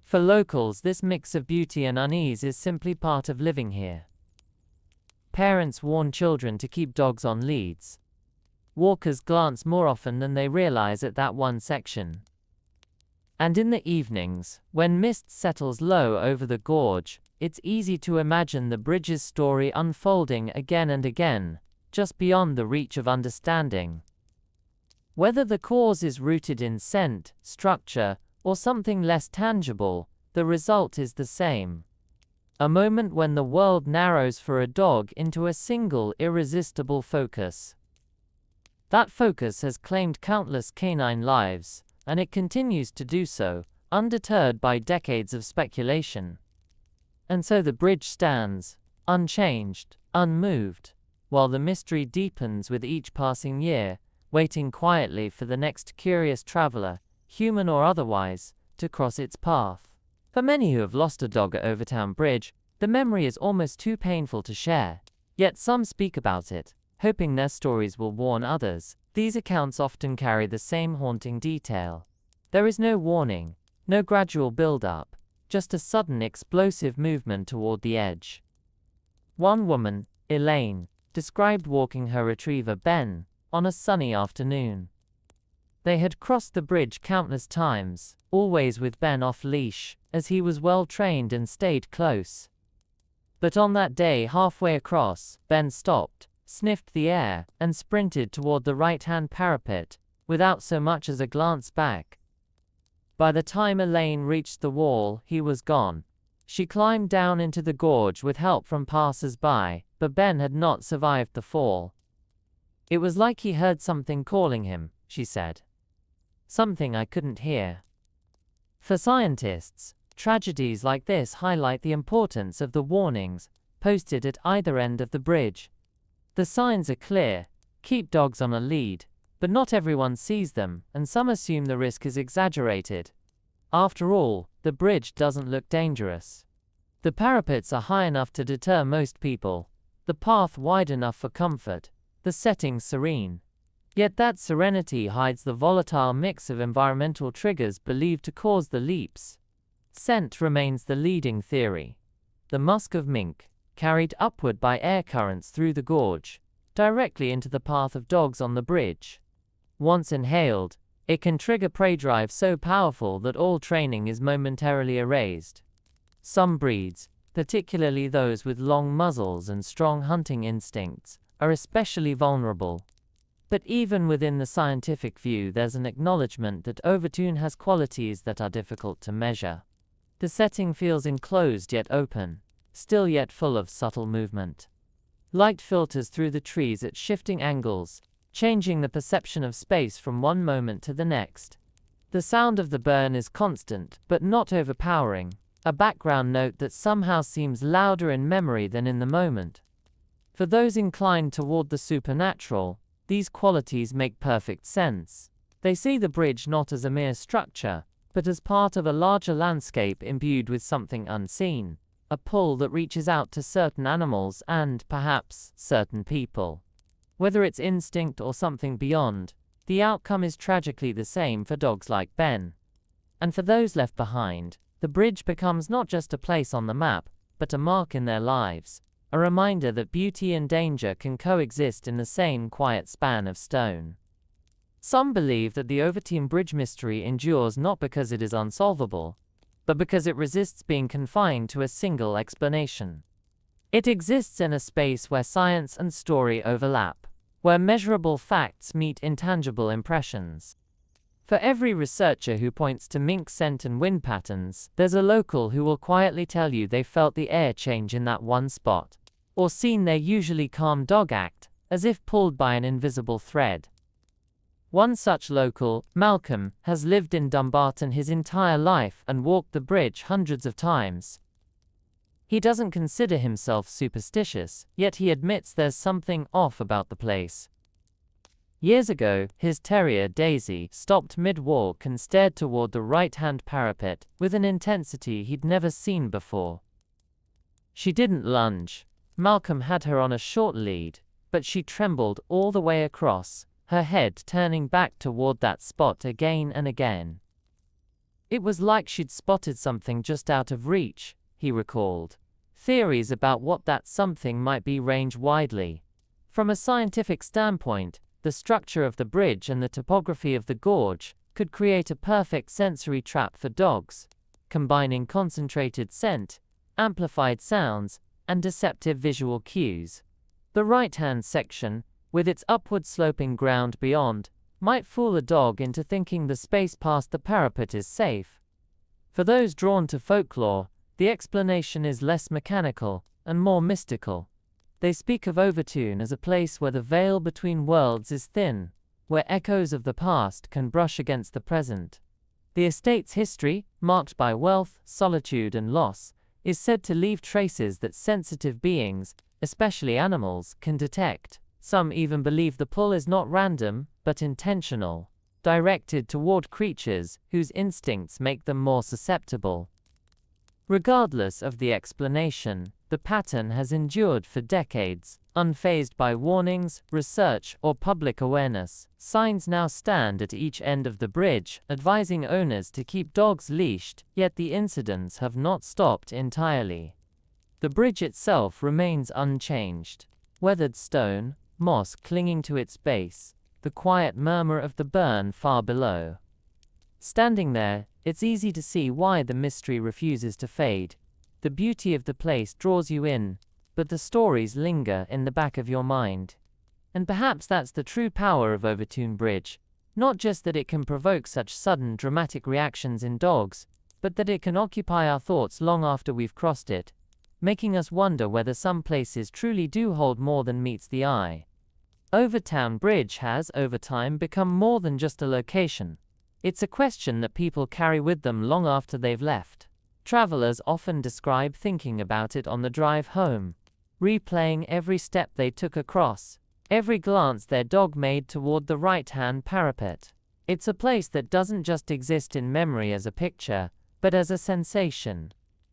For locals, this mix of beauty and unease is simply part of living here. Parents warn children to keep dogs on leads. Walkers glance more often than they realize at that one section. And in the evenings, when mist settles low over the gorge, it's easy to imagine the bridge's story unfolding again and again, just beyond the reach of understanding. Whether the cause is rooted in scent, structure, or something less tangible, the result is the same. A moment when the world narrows for a dog into a single irresistible focus. That focus has claimed countless canine lives, and it continues to do so, undeterred by decades of speculation. And so the bridge stands, unchanged, unmoved, while the mystery deepens with each passing year, waiting quietly for the next curious traveler, human or otherwise, to cross its path. For many who have lost a dog at Overtoun Bridge, the memory is almost too painful to share. Yet some speak about it, hoping their stories will warn others. These accounts often carry the same haunting detail. There is no warning, no gradual build-up, just a sudden explosive movement toward the edge. One woman, Elaine, described walking her retriever Ben on a sunny afternoon. They had crossed the bridge countless times, always with Ben off-leash, as he was well-trained and stayed close. But on that day halfway across, Ben stopped, sniffed the air, and sprinted toward the right-hand parapet, without so much as a glance back. By the time Elaine reached the wall, he was gone. She climbed down into the gorge with help from passers-by, but Ben had not survived the fall. It was like he heard something calling him, she said. Something I couldn't hear. For scientists, tragedies like this highlight the importance of the warnings posted at either end of the bridge. The signs are clear: keep dogs on a lead, but not everyone sees them, and some assume the risk is exaggerated. After all, the bridge doesn't look dangerous. The parapets are high enough to deter most people, the path wide enough for comfort, the setting serene. Yet that serenity hides the volatile mix of environmental triggers believed to cause the leaps. Scent remains the leading theory. The musk of mink, carried upward by air currents through the gorge, directly into the path of dogs on the bridge. Once inhaled, it can trigger prey drive so powerful that all training is momentarily erased. Some breeds, particularly those with long muzzles and strong hunting instincts, are especially vulnerable. But even within the scientific view, there's an acknowledgement that Overtoun has qualities that are difficult to measure. The setting feels enclosed yet open, still yet full of subtle movement. Light filters through the trees at shifting angles, changing the perception of space from one moment to the next. The sound of the burn is constant, but not overpowering, a background note that somehow seems louder in memory than in the moment. For those inclined toward the supernatural, these qualities make perfect sense. They see the bridge not as a mere structure, but as part of a larger landscape imbued with something unseen, a pull that reaches out to certain animals and, perhaps, certain people. Whether it's instinct or something beyond, the outcome is tragically the same for dogs like Ben. And for those left behind, the bridge becomes not just a place on the map, but a mark in their lives, a reminder that beauty and danger can coexist in the same quiet span of stone. Some believe that the Overtoun Bridge mystery endures not because it is unsolvable, but because it resists being confined to a single explanation. It exists in a space where science and story overlap, where measurable facts meet intangible impressions. For every researcher who points to mink scent and wind patterns, there's a local who will quietly tell you they felt the air change in that one spot, or seen their usually calm dog act, as if pulled by an invisible thread. One such local, Malcolm, has lived in Dumbarton his entire life and walked the bridge hundreds of times. He doesn't consider himself superstitious, yet he admits there's something off about the place. Years ago, his terrier Daisy stopped mid-walk and stared toward the right-hand parapet with an intensity he'd never seen before. She didn't lunge. Malcolm had her on a short lead, but she trembled all the way across, her head turning back toward that spot again and again. It was like she'd spotted something just out of reach, he recalled. Theories about what that something might be range widely. From a scientific standpoint, the structure of the bridge and the topography of the gorge could create a perfect sensory trap for dogs, combining concentrated scent, amplified sounds, and deceptive visual cues. The right-hand section, with its upward-sloping ground beyond, might fool a dog into thinking the space past the parapet is safe. For those drawn to folklore, the explanation is less mechanical and more mystical. They speak of Overtoun as a place where the veil between worlds is thin, where echoes of the past can brush against the present. The estate's history, marked by wealth, solitude, and loss, is said to leave traces that sensitive beings, especially animals, can detect. Some even believe the pull is not random, but intentional, directed toward creatures whose instincts make them more susceptible. Regardless of the explanation, the pattern has endured for decades, unfazed by warnings, research, or public awareness. Signs now stand at each end of the bridge, advising owners to keep dogs leashed, yet the incidents have not stopped entirely. The bridge itself remains unchanged. Weathered stone, moss clinging to its base, the quiet murmur of the burn far below. Standing there, it's easy to see why the mystery refuses to fade. The beauty of the place draws you in, but the stories linger in the back of your mind. And perhaps that's the true power of Overtoun Bridge. Not just that it can provoke such sudden dramatic reactions in dogs, but that it can occupy our thoughts long after we've crossed it, making us wonder whether some places truly do hold more than meets the eye. Overtoun Bridge has, over time, become more than just a location. It's a question that people carry with them long after they've left. Travelers often describe thinking about it on the drive home, replaying every step they took across, every glance their dog made toward the right-hand parapet. It's a place that doesn't just exist in memory as a picture, but as a sensation.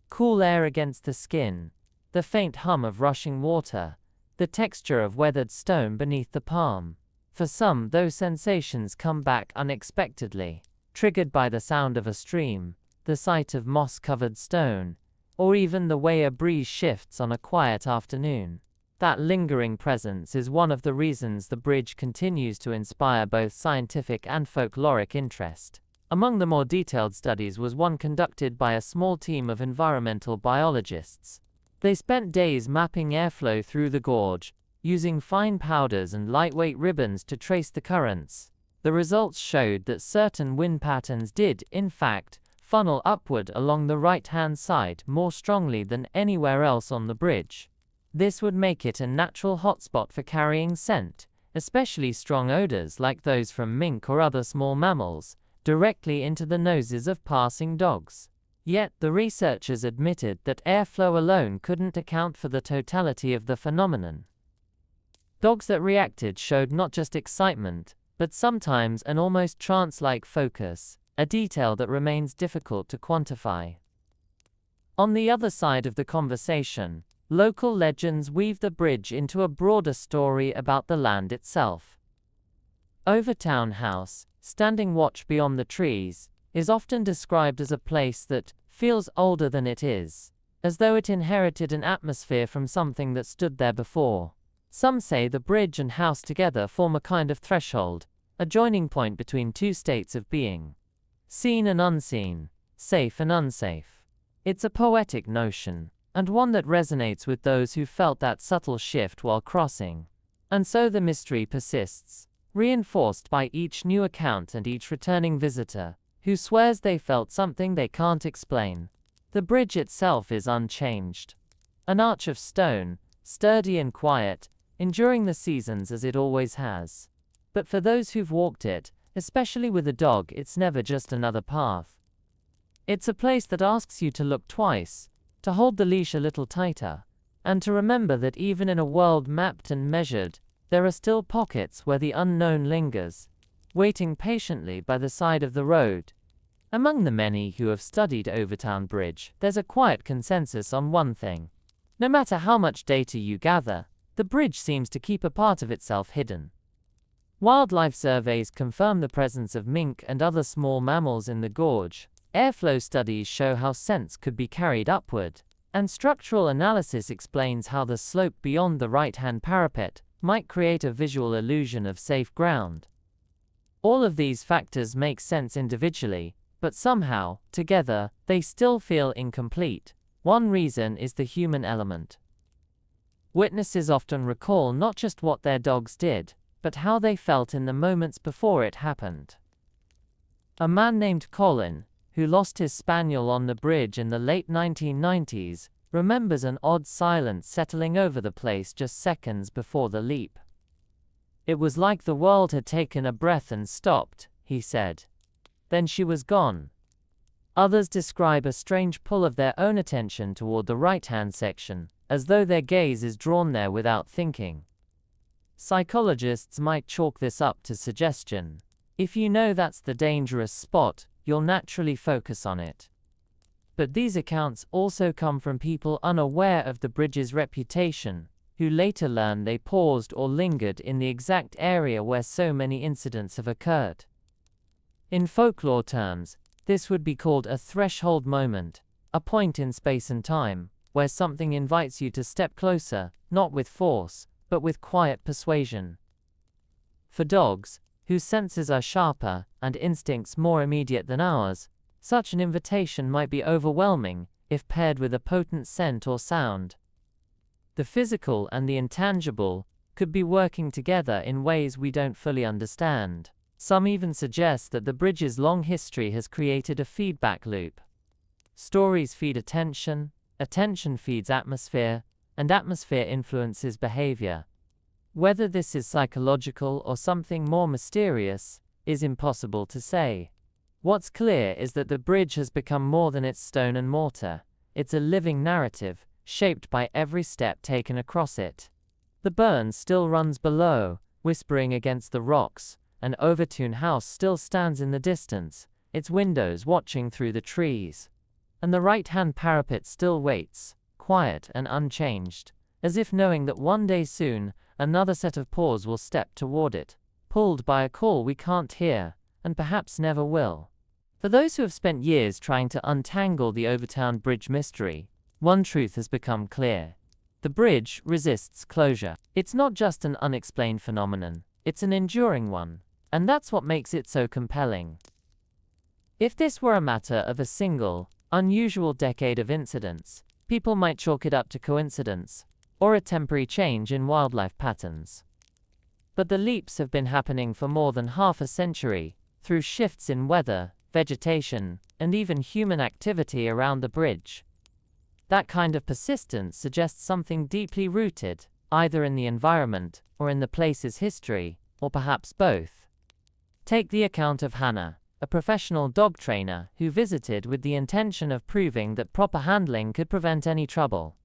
Cool air against the skin, the faint hum of rushing water, the texture of weathered stone beneath the palm. For some, those sensations come back unexpectedly, triggered by the sound of a stream, the sight of moss-covered stone, or even the way a breeze shifts on a quiet afternoon. That lingering presence is one of the reasons the bridge continues to inspire both scientific and folkloric interest. Among the more detailed studies was one conducted by a small team of environmental biologists. They spent days mapping airflow through the gorge, using fine powders and lightweight ribbons to trace the currents. The results showed that certain wind patterns did, in fact, funnel upward along the right-hand side more strongly than anywhere else on the bridge. This would make it a natural hotspot for carrying scent, especially strong odors like those from mink or other small mammals, directly into the noses of passing dogs. Yet the researchers admitted that airflow alone couldn't account for the totality of the phenomenon. Dogs that reacted showed not just excitement, but sometimes an almost trance-like focus, a detail that remains difficult to quantify. On the other side of the conversation, local legends weave the bridge into a broader story about the land itself. Overtoun House, standing watch beyond the trees, is often described as a place that feels older than it is, as though it inherited an atmosphere from something that stood there before. Some say the bridge and house together form a kind of threshold, a joining point between two states of being. Seen and unseen, safe and unsafe. It's a poetic notion, and one that resonates with those who felt that subtle shift while crossing. And so the mystery persists, reinforced by each new account and each returning visitor, who swears they felt something they can't explain. The bridge itself is unchanged. An arch of stone, sturdy and quiet, enduring the seasons as it always has. But for those who've walked it, especially with a dog, it's never just another path. It's a place that asks you to look twice, to hold the leash a little tighter, and to remember that even in a world mapped and measured, there are still pockets where the unknown lingers, waiting patiently by the side of the road. Among the many who have studied Overtoun Bridge, there's a quiet consensus on one thing. No matter how much data you gather, the bridge seems to keep a part of itself hidden. Wildlife surveys confirm the presence of mink and other small mammals in the gorge. Airflow studies show how scents could be carried upward, and structural analysis explains how the slope beyond the right-hand parapet might create a visual illusion of safe ground. All of these factors make sense individually, but somehow, together, they still feel incomplete. One reason is the human element. Witnesses often recall not just what their dogs did, but how they felt in the moments before it happened. A man named Colin, who lost his spaniel on the bridge in the late 1990s, remembers an odd silence settling over the place just seconds before the leap. "It was like the world had taken a breath and stopped," he said. "Then she was gone." Others describe a strange pull of their own attention toward the right-hand section, as though their gaze is drawn there without thinking. Psychologists might chalk this up to suggestion. If you know that's the dangerous spot, you'll naturally focus on it. But these accounts also come from people unaware of the bridge's reputation, who later learn they paused or lingered in the exact area where so many incidents have occurred. In folklore terms, this would be called a threshold moment, a point in space and time, where something invites you to step closer, not with force, but with quiet persuasion. For dogs, whose senses are sharper and instincts more immediate than ours, such an invitation might be overwhelming if paired with a potent scent or sound. The physical and the intangible could be working together in ways we don't fully understand. Some even suggest that the bridge's long history has created a feedback loop. Stories feed attention, attention feeds atmosphere, and atmosphere influences behavior. Whether this is psychological or something more mysterious is impossible to say. What's clear is that the bridge has become more than its stone and mortar. It's a living narrative, shaped by every step taken across it. The burn still runs below, whispering against the rocks. An Overtoun house still stands in the distance, its windows watching through the trees. And the right-hand parapet still waits, quiet and unchanged, as if knowing that one day soon, another set of paws will step toward it, pulled by a call we can't hear, and perhaps never will. For those who have spent years trying to untangle the Overtoun Bridge mystery, one truth has become clear. The bridge resists closure. It's not just an unexplained phenomenon, it's an enduring one. And that's what makes it so compelling. If this were a matter of a single, unusual decade of incidents, people might chalk it up to coincidence, or a temporary change in wildlife patterns. But the leaps have been happening for more than half a century, through shifts in weather, vegetation, and even human activity around the bridge. That kind of persistence suggests something deeply rooted, either in the environment, or in the place's history, or perhaps both. Take the account of Hannah, a professional dog trainer who visited with the intention of proving that proper handling could prevent any trouble.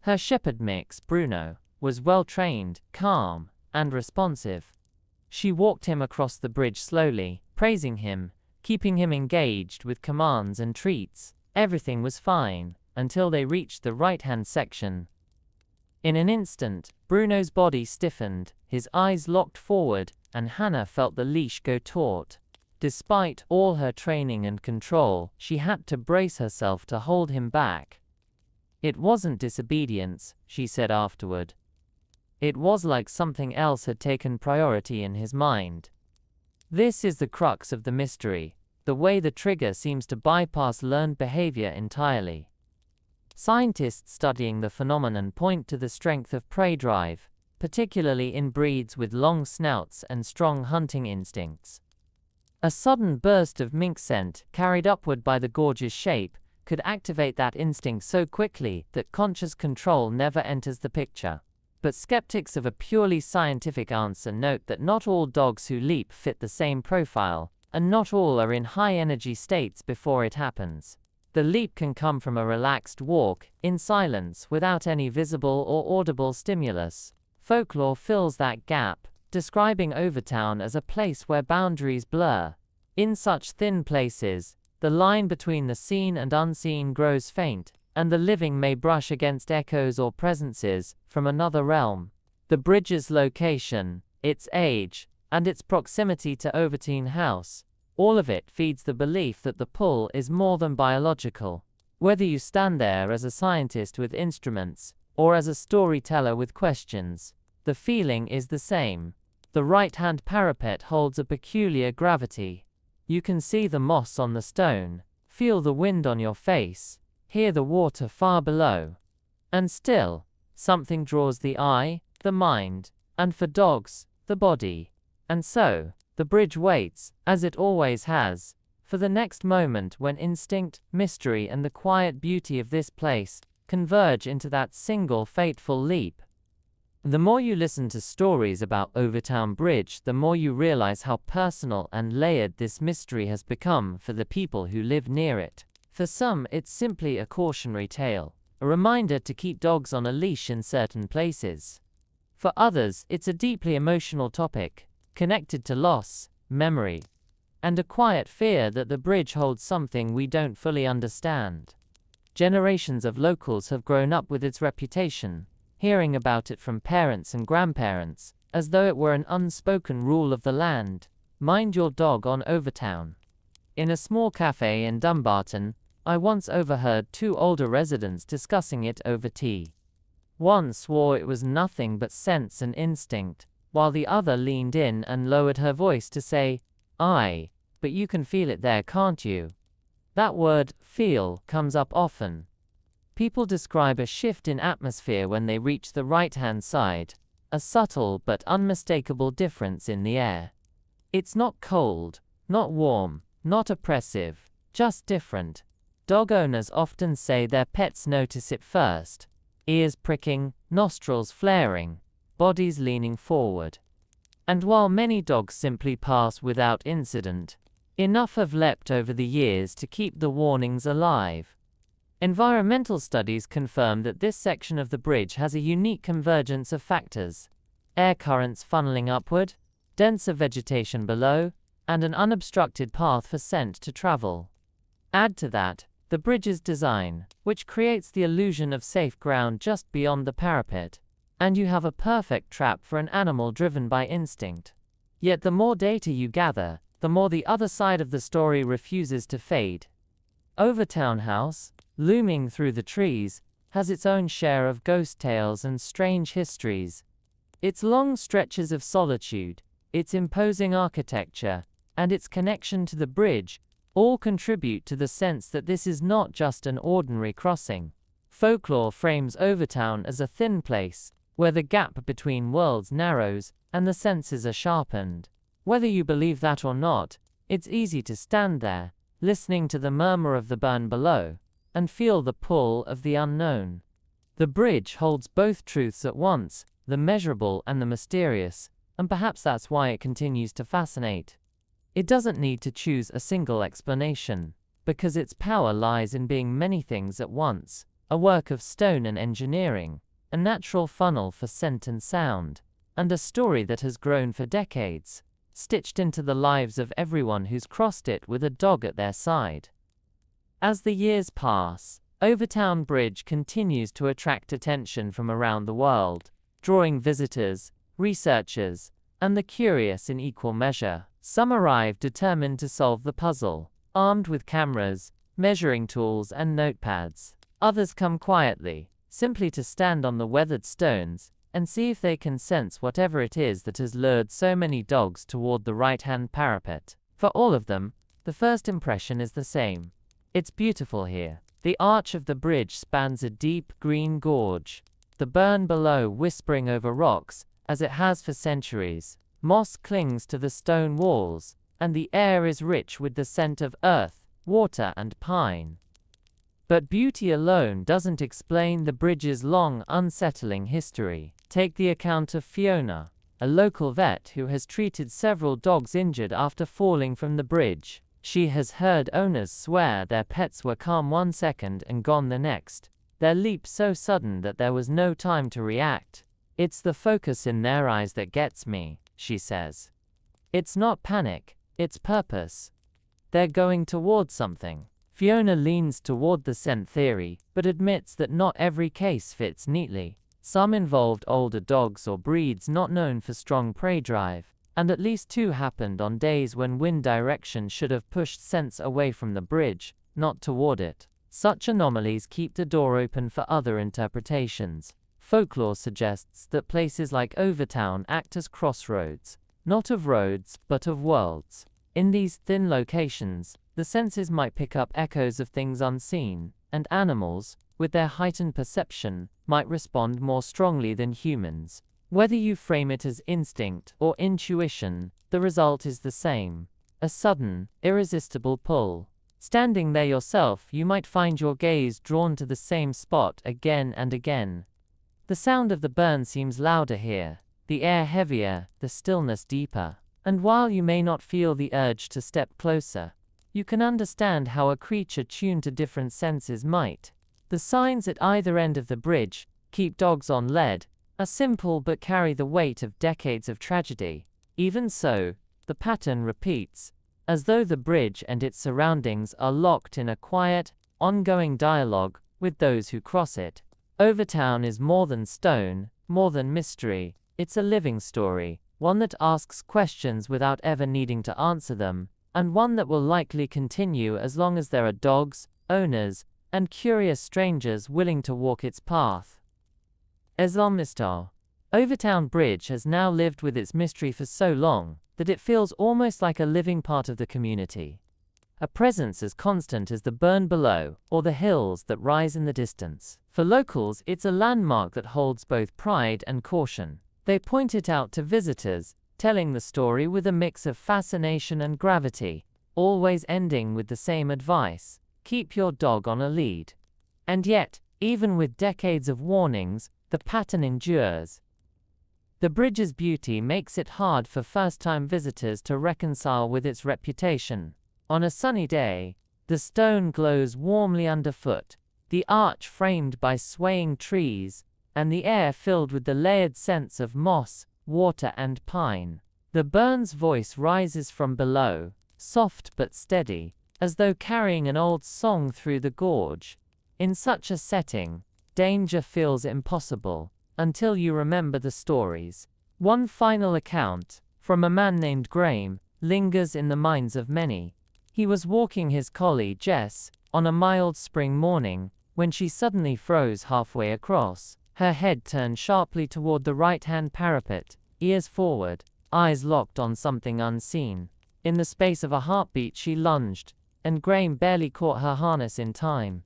Her shepherd mix, Bruno, was well-trained, calm, and responsive. She walked him across the bridge slowly, praising him, keeping him engaged with commands and treats. Everything was fine, until they reached the right-hand section. In an instant, Bruno's body stiffened, his eyes locked forward, and Hannah felt the leash go taut. Despite all her training and control, she had to brace herself to hold him back. "It wasn't disobedience," she said afterward. "It was like something else had taken priority in his mind." This is the crux of the mystery, the way the trigger seems to bypass learned behavior entirely. Scientists studying the phenomenon point to the strength of prey drive, particularly in breeds with long snouts and strong hunting instincts. A sudden burst of mink scent, carried upward by the gorge's shape, could activate that instinct so quickly that conscious control never enters the picture. But skeptics of a purely scientific answer note that not all dogs who leap fit the same profile, and not all are in high-energy states before it happens. The leap can come from a relaxed walk, in silence, without any visible or audible stimulus. Folklore fills that gap, describing Overtoun as a place where boundaries blur. In such thin places, the line between the seen and unseen grows faint, and the living may brush against echoes or presences from another realm. The bridge's location, its age, and its proximity to Overtoun House, all of it feeds the belief that the pull is more than biological. Whether you stand there as a scientist with instruments, or as a storyteller with questions, the feeling is the same. The right-hand parapet holds a peculiar gravity. You can see the moss on the stone, feel the wind on your face, hear the water far below. And still, something draws the eye, the mind, and for dogs, the body. And so, the bridge waits, as it always has, for the next moment when instinct, mystery, and the quiet beauty of this place converge into that single fateful leap. The more you listen to stories about Overtoun Bridge, the more you realize how personal and layered this mystery has become for the people who live near it. For some, it's simply a cautionary tale, a reminder to keep dogs on a leash in certain places. For others, it's a deeply emotional topic, connected to loss, memory, and a quiet fear that the bridge holds something we don't fully understand. Generations of locals have grown up with its reputation, hearing about it from parents and grandparents, as though it were an unspoken rule of the land: mind your dog on Overtoun. In a small cafe in Dumbarton, I once overheard two older residents discussing it over tea. One swore it was nothing but sense and instinct, while the other leaned in and lowered her voice to say, "Aye, but you can feel it there, can't you?" That word, feel, comes up often. People describe a shift in atmosphere when they reach the right-hand side, a subtle but unmistakable difference in the air. It's not cold, not warm, not oppressive, just different. Dog owners often say their pets notice it first: ears pricking, nostrils flaring, bodies leaning forward. And while many dogs simply pass without incident, enough have leapt over the years to keep the warnings alive. Environmental studies confirm that this section of the bridge has a unique convergence of factors: air currents funneling upward, denser vegetation below, and an unobstructed path for scent to travel. Add to that the bridge's design, which creates the illusion of safe ground just beyond the parapet, and you have a perfect trap for an animal driven by instinct. Yet the more data you gather, the more the other side of the story refuses to fade. Overtoun House, looming through the trees, has its own share of ghost tales and strange histories. Its long stretches of solitude, its imposing architecture, and its connection to the bridge all contribute to the sense that this is not just an ordinary crossing. Folklore frames Overtoun as a thin place, where the gap between worlds narrows and the senses are sharpened. Whether you believe that or not, it's easy to stand there, listening to the murmur of the burn below, and feel the pull of the unknown. The bridge holds both truths at once, the measurable and the mysterious, and perhaps that's why it continues to fascinate. It doesn't need to choose a single explanation, because its power lies in being many things at once: a work of stone and engineering, a natural funnel for scent and sound, and a story that has grown for decades, stitched into the lives of everyone who's crossed it with a dog at their side. As the years pass, Overtoun Bridge continues to attract attention from around the world, drawing visitors, researchers, and the curious in equal measure. Some arrive determined to solve the puzzle, armed with cameras, measuring tools, and notepads. Others come quietly, simply to stand on the weathered stones and see if they can sense whatever it is that has lured so many dogs toward the right-hand parapet. For all of them, the first impression is the same: it's beautiful here. The arch of the bridge spans a deep green gorge, the burn below whispering over rocks, as it has for centuries. Moss clings to the stone walls, and the air is rich with the scent of earth, water, and pine. But beauty alone doesn't explain the bridge's long, unsettling history. Take the account of Fiona, a local vet who has treated several dogs injured after falling from the bridge. She has heard owners swear their pets were calm one second and gone the next, their leap so sudden that there was no time to react. "It's the focus in their eyes that gets me," she says. "It's not panic, it's purpose. They're going towards something, Fiona leans toward the scent theory, but admits that not every case fits neatly. Some involved older dogs or breeds not known for strong prey drive, and at least 2 happened on days when wind direction should have pushed scents away from the bridge, not toward it. Such anomalies keep the door open for other interpretations. Folklore suggests that places like Overtoun act as crossroads, not of roads, but of worlds. In these thin locations, the senses might pick up echoes of things unseen, and animals, with their heightened perception, might respond more strongly than humans. Whether you frame it as instinct or intuition, the result is the same: a sudden, irresistible pull. Standing there yourself, you might find your gaze drawn to the same spot again and again. The sound of the burn seems louder here, the air heavier, the stillness deeper. And while you may not feel the urge to step closer, you can understand how a creature tuned to different senses might. The signs at either end of the bridge, "Keep dogs on lead," are simple but carry the weight of decades of tragedy. Even so, the pattern repeats, as though the bridge and its surroundings are locked in a quiet, ongoing dialogue with those who cross it. Overtoun is more than stone, more than mystery. It's a living story, one that asks questions without ever needing to answer them, and one that will likely continue as long as there are dogs, owners, and curious strangers willing to walk its path. Islamista. Overtoun Bridge has now lived with its mystery for so long that it feels almost like a living part of the community. A presence as constant as the burn below or the hills that rise in the distance. For locals, it's a landmark that holds both pride and caution. They point it out to visitors, telling the story with a mix of fascination and gravity, always ending with the same advice: keep your dog on a lead. And yet, even with decades of warnings, the pattern endures. The bridge's beauty makes it hard for first-time visitors to reconcile with its reputation. On a sunny day, the stone glows warmly underfoot, the arch framed by swaying trees, and the air filled with the layered scents of moss, water, and pine. The burn's voice rises from below, soft but steady, as though carrying an old song through the gorge. In such a setting, danger feels impossible, until you remember the stories. One final account, from a man named Graham, lingers in the minds of many. He was walking his collie, Jess, on a mild spring morning, when she suddenly froze halfway across. Her head turned sharply toward the right-hand parapet, ears forward, eyes locked on something unseen. In the space of a heartbeat she lunged, and Graham barely caught her harness in time.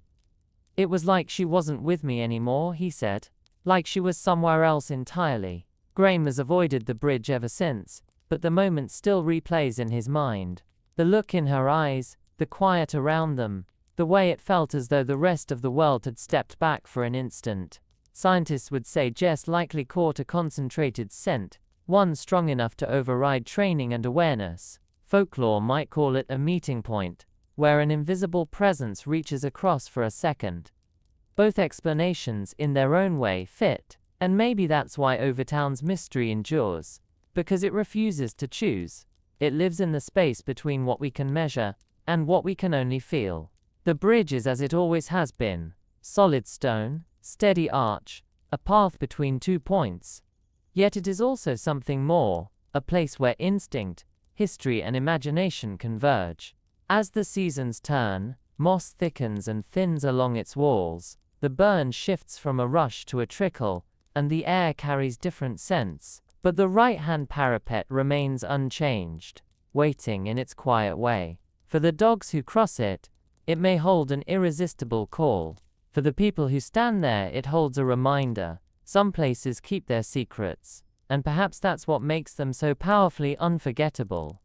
"It was like she wasn't with me anymore," he said. "Like she was somewhere else entirely." Graham has avoided the bridge ever since, but the moment still replays in his mind. The look in her eyes, the quiet around them, the way it felt as though the rest of the world had stepped back for an instant. Scientists would say Jess likely caught a concentrated scent, one strong enough to override training and awareness. Folklore might call it a meeting point, where an invisible presence reaches across for a second. Both explanations, in their own way, fit, and maybe that's why Overtown's mystery endures, because it refuses to choose. It lives in the space between what we can measure and what we can only feel. The bridge is as it always has been: solid stone, steady arch, a path between 2 points. Yet it is also something more, a place where instinct, history, and imagination converge. As the seasons turn, moss thickens and thins along its walls, the burn shifts from a rush to a trickle, and the air carries different scents. But the right-hand parapet remains unchanged, waiting in its quiet way. For the dogs who cross it, it may hold an irresistible call. For the people who stand there, it holds a reminder. Some places keep their secrets, and perhaps that's what makes them so powerfully unforgettable.